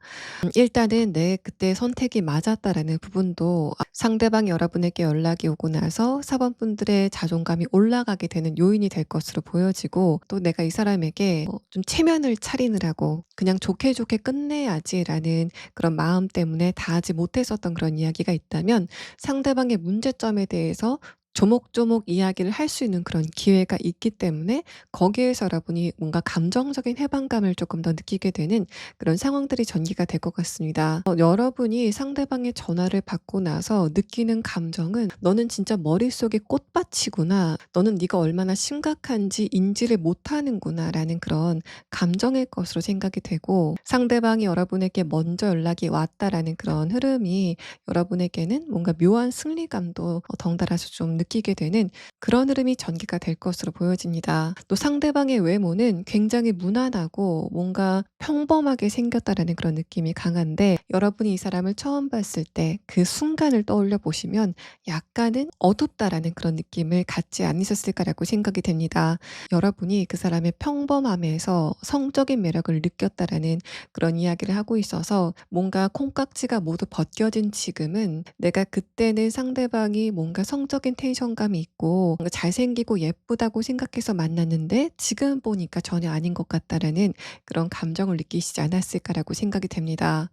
일단은 '내 그때 선택이 맞았다.'라는 부분도 상대방이 여러분에게 연락이 오고 나서 사번분들의 자존감이 올라가게 되는 요인이 될 것으로 보여지고, 또 내가 이 사람에게 좀 체면을 차리느라고 '그냥 좋게 좋게 끝내야지.'라는 그런 마음 때문에 다 하지 못했었던 그런 이야기가 있다면 상대방의 문제점에 대해서 조목조목 이야기를 할 수 있는 그런 기회가 있기 때문에 거기에서 여러분이 뭔가 감정적인 해방감을 조금 더 느끼게 되는 그런 상황들이 전개가 될 것 같습니다. 여러분이 상대방의 전화를 받고 나서 느끼는 감정은 '너는 진짜 머릿속에 꽃밭이구나. 너는 네가 얼마나 심각한지 인지를 못하는구나.'라는 그런 감정일 것으로 생각이 되고, 상대방이 여러분에게 먼저 연락이 왔다라는 그런 흐름이 여러분에게는 뭔가 묘한 승리감도 덩달아서 좀 느끼게 되는 그런 흐름이 전개가 될 것으로 보여집니다. 또 상대방의 외모는 굉장히 무난하고 뭔가 평범하게 생겼다라는 그런 느낌이 강한데, 여러분이 이 사람을 처음 봤을 때 그 순간을 떠올려 보시면 약간은 어둡다라는 그런 느낌을 갖지 않으셨을까라고 생각이 됩니다. 여러분이 그 사람의 평범함에서 성적인 매력을 느꼈다라는 그런 이야기를 하고 있어서, 뭔가 콩깍지가 모두 벗겨진 지금은 내가 그때는 상대방이 뭔가 성적인 텐션감이 있고 뭔가 잘생기고 예쁘다고 생각해서 만났는데 지금 보니까 전혀 아닌 것 같다라는 그런 감정을 느끼시지 않았을까라고 생각이 됩니다.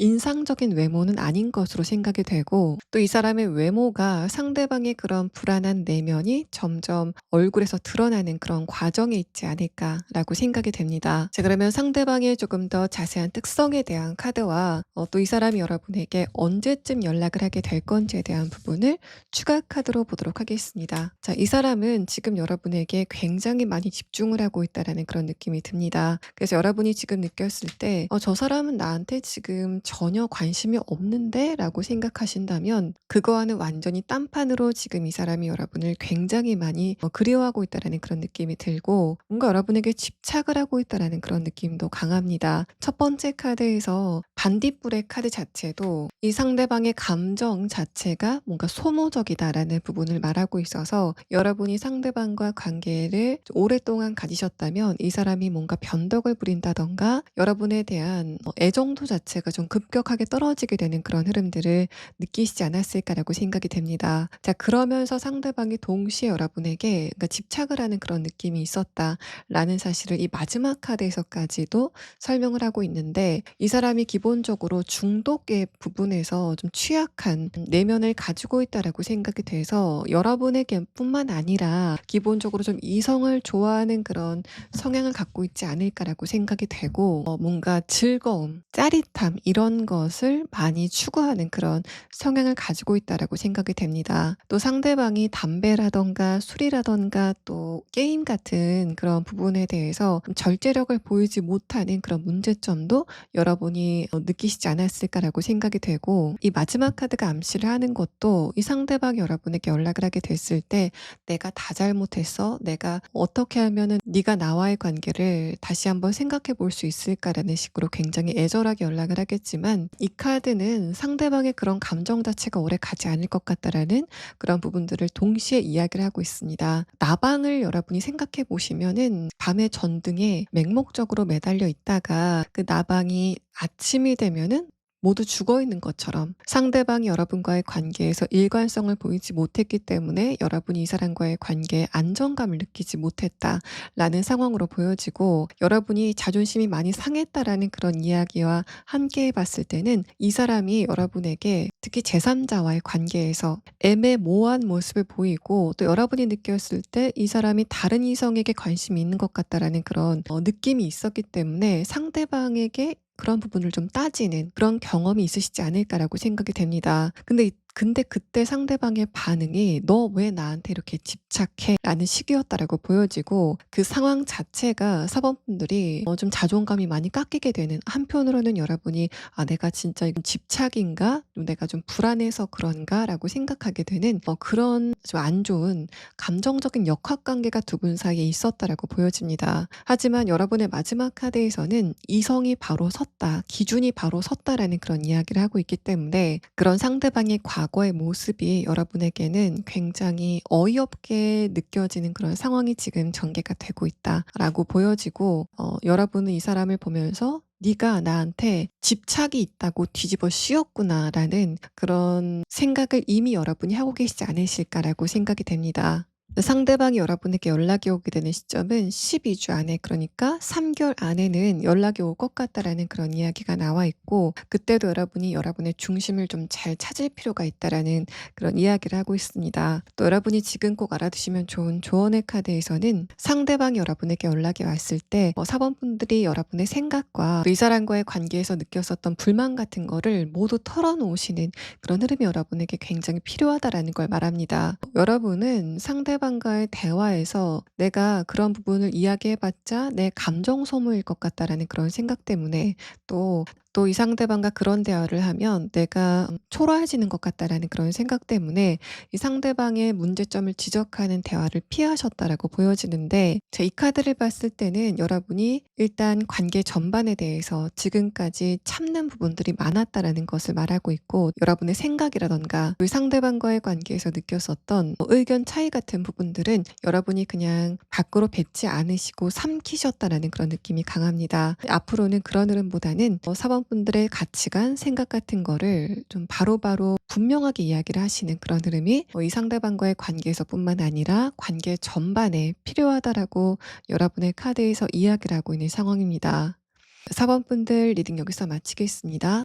인상적인 외모는 아닌 것으로 생각이 되고, 또 이 사람의 외모가 상대방의 그런 불안한 내면이 점점 얼굴에서 드러나는 그런 과정에 있지 않을까라고 생각이 됩니다. 자, 그러면 상대방의 조금 더 자세한 특성에 대한 카드와 또 이 사람이 여러분에게 언제쯤 연락을 하게 될 건지에 대한 부분을 추가 카드로 보도록 하겠습니다. 자, 이 사람은 지금 여러분에게 굉장히 많이 집중을 하고 있다라는 그런 느낌이 듭니다. 그래서 여러분이 지금 느꼈을 때 저 사람은 나한테 지금 전혀 관심이 없는데? 라고 생각하신다면 그거와는 완전히 딴판으로 지금 이 사람이 여러분을 굉장히 많이 그리워하고 있다라는 그런 느낌이 들고, 뭔가 여러분에게 집착을 하고 있다라는 그런 느낌도 강합니다. 첫 번째 카드에서 반딧불의 카드 자체도 이 상대방의 감정 자체가 뭔가 소모적이다라는 부분을 말하고 있어서, 여러분이 상대방과 관계를 오랫동안 가지셨다면 이 사람이 뭔가 변덕을 부린다던가 여러분에 대한 애정도 자체가 좀 급격하게 떨어지게 되는 그런 흐름들을 느끼시지 않았을까라고 생각이 됩니다. 자, 그러면서 상대방이 동시에 여러분에게 그러니까 집착을 하는 그런 느낌이 있었다라는 사실을 이 마지막 카드에서까지도 설명을 하고 있는데, 이 사람이 기본적으로 중독의 부분에서 좀 취약한 내면을 가지고 있다라고 생각이 돼서 관계에서 여러분에게뿐만 아니라 기본적으로 좀 이성을 좋아하는 그런 성향을 갖고 있지 않을까라고 생각이 되고, 뭔가 즐거움, 짜릿함 이런 것을 많이 추구하는 그런 성향을 가지고 있다라고 생각이 됩니다. 또 상대방이 담배라든가 술이라든가 또 게임 같은 그런 부분에 대해서 절제력을 보이지 못하는 그런 문제점도 여러분이 느끼시지 않았을까라고 생각이 되고, 이 마지막 카드가 암시를 하는 것도 이 상대방이 여러분에게 연락을 하게 됐을 때 내가 다 잘못했어, 내가 어떻게 하면은 네가 나와의 관계를 다시 한번 생각해 볼 수 있을까라는 식으로 굉장히 애절하게 연락을 하겠지만, 이 카드는 상대방의 그런 감정 자체가 오래 가지 않을 것 같다라는 그런 부분들을 동시에 이야기를 하고 있습니다. 나방을 여러분이 생각해 보시면은 밤의 전등에 맹목적으로 매달려 있다가 그 나방이 아침이 되면은 모두 죽어 있는 것처럼, 상대방이 여러분과의 관계에서 일관성을 보이지 못했기 때문에 여러분이 이 사람과의 관계에 안정감을 느끼지 못했다라는 상황으로 보여지고, 여러분이 자존심이 많이 상했다라는 그런 이야기와 함께 봤을 때는 이 사람이 여러분에게 특히 제3자와의 관계에서 애매모호한 모습을 보이고, 또 여러분이 느꼈을 때 이 사람이 다른 이성에게 관심이 있는 것 같다라는 그런 느낌이 있었기 때문에 상대방에게 그런 부분을 좀 따지는 그런 경험이 있으시지 않을까라고 생각이 됩니다. 근데 그때 상대방의 반응이 "너 왜 나한테 이렇게 집착해?" 라는 식이었다라고 보여지고, 그 상황 자체가 사번분들이 좀 자존감이 많이 깎이게 되는, 한편으로는 여러분이 '아 내가 진짜 이건 집착인가? 내가 좀 불안해서 그런가?'라고 생각하게 되는 그런 좀 안 좋은 감정적인 역학관계가 두 분 사이에 있었다라고 보여집니다. 하지만 여러분의 마지막 카드에서는 이성이 바로 섰다, 기준이 바로 섰다라는 그런 이야기를 하고 있기 때문에, 그런 상대방의 과거의 모습이 여러분에게는 굉장히 어이없게 느껴지는 그런 상황이 지금 전개가 되고 있다라고 보여지고, 여러분은 이 사람을 보면서 '네가 나한테 집착이 있다고 뒤집어 씌웠구나.'라는 그런 생각을 이미 여러분이 하고 계시지 않으실까라고 생각이 됩니다. 상대방이 여러분에게 연락이 오게 되는 시점은 12주 안에, 그러니까 3개월 안에는 연락이 올 것 같다라는 그런 이야기가 나와 있고, 그때도 여러분이 여러분의 중심을 좀 잘 찾을 필요가 있다라는 그런 이야기를 하고 있습니다. 또 여러분이 지금 꼭 알아두시면 좋은 조언의 카드에서는 상대방이 여러분에게 연락이 왔을 때 4번분들이 여러분의 생각과 이 사람과의 관계에서 느꼈었던 불만 같은 거를 모두 털어놓으시는 그런 흐름이 여러분에게 굉장히 필요하다라는 걸 말합니다. 여러분은 상대방과의 대화에서 내가 그런 부분을 이야기해봤자 내 감정 소모일 것 같다라는 그런 생각 때문에, 또 이 상대방과 그런 대화를 하면 내가 초라해지는 것 같다라는 그런 생각 때문에 이 상대방의 문제점을 지적하는 대화를 피하셨다라고 보여지는데, 제 이 카드를 봤을 때는 여러분이 일단 관계 전반에 대해서 지금까지 참는 부분들이 많았다라는 것을 말하고 있고, 여러분의 생각이라던가 그 상대방과의 관계에서 느꼈었던 의견 차이 같은 부분들은 여러분이 그냥 밖으로 뱉지 않으시고 삼키셨다라는 그런 느낌이 강합니다. 앞으로는 그런 흐름보다는 사번분들의 가치관, 생각 같은 거를 좀 바로바로 분명하게 이야기를 하시는 그런 흐름이 이 상대방과의 관계에서뿐만 아니라 관계 전반에 필요하다라고 여러분의 카드에서 이야기를 하고 있는 상황입니다. 4번분들 리딩 여기서 마치겠습니다.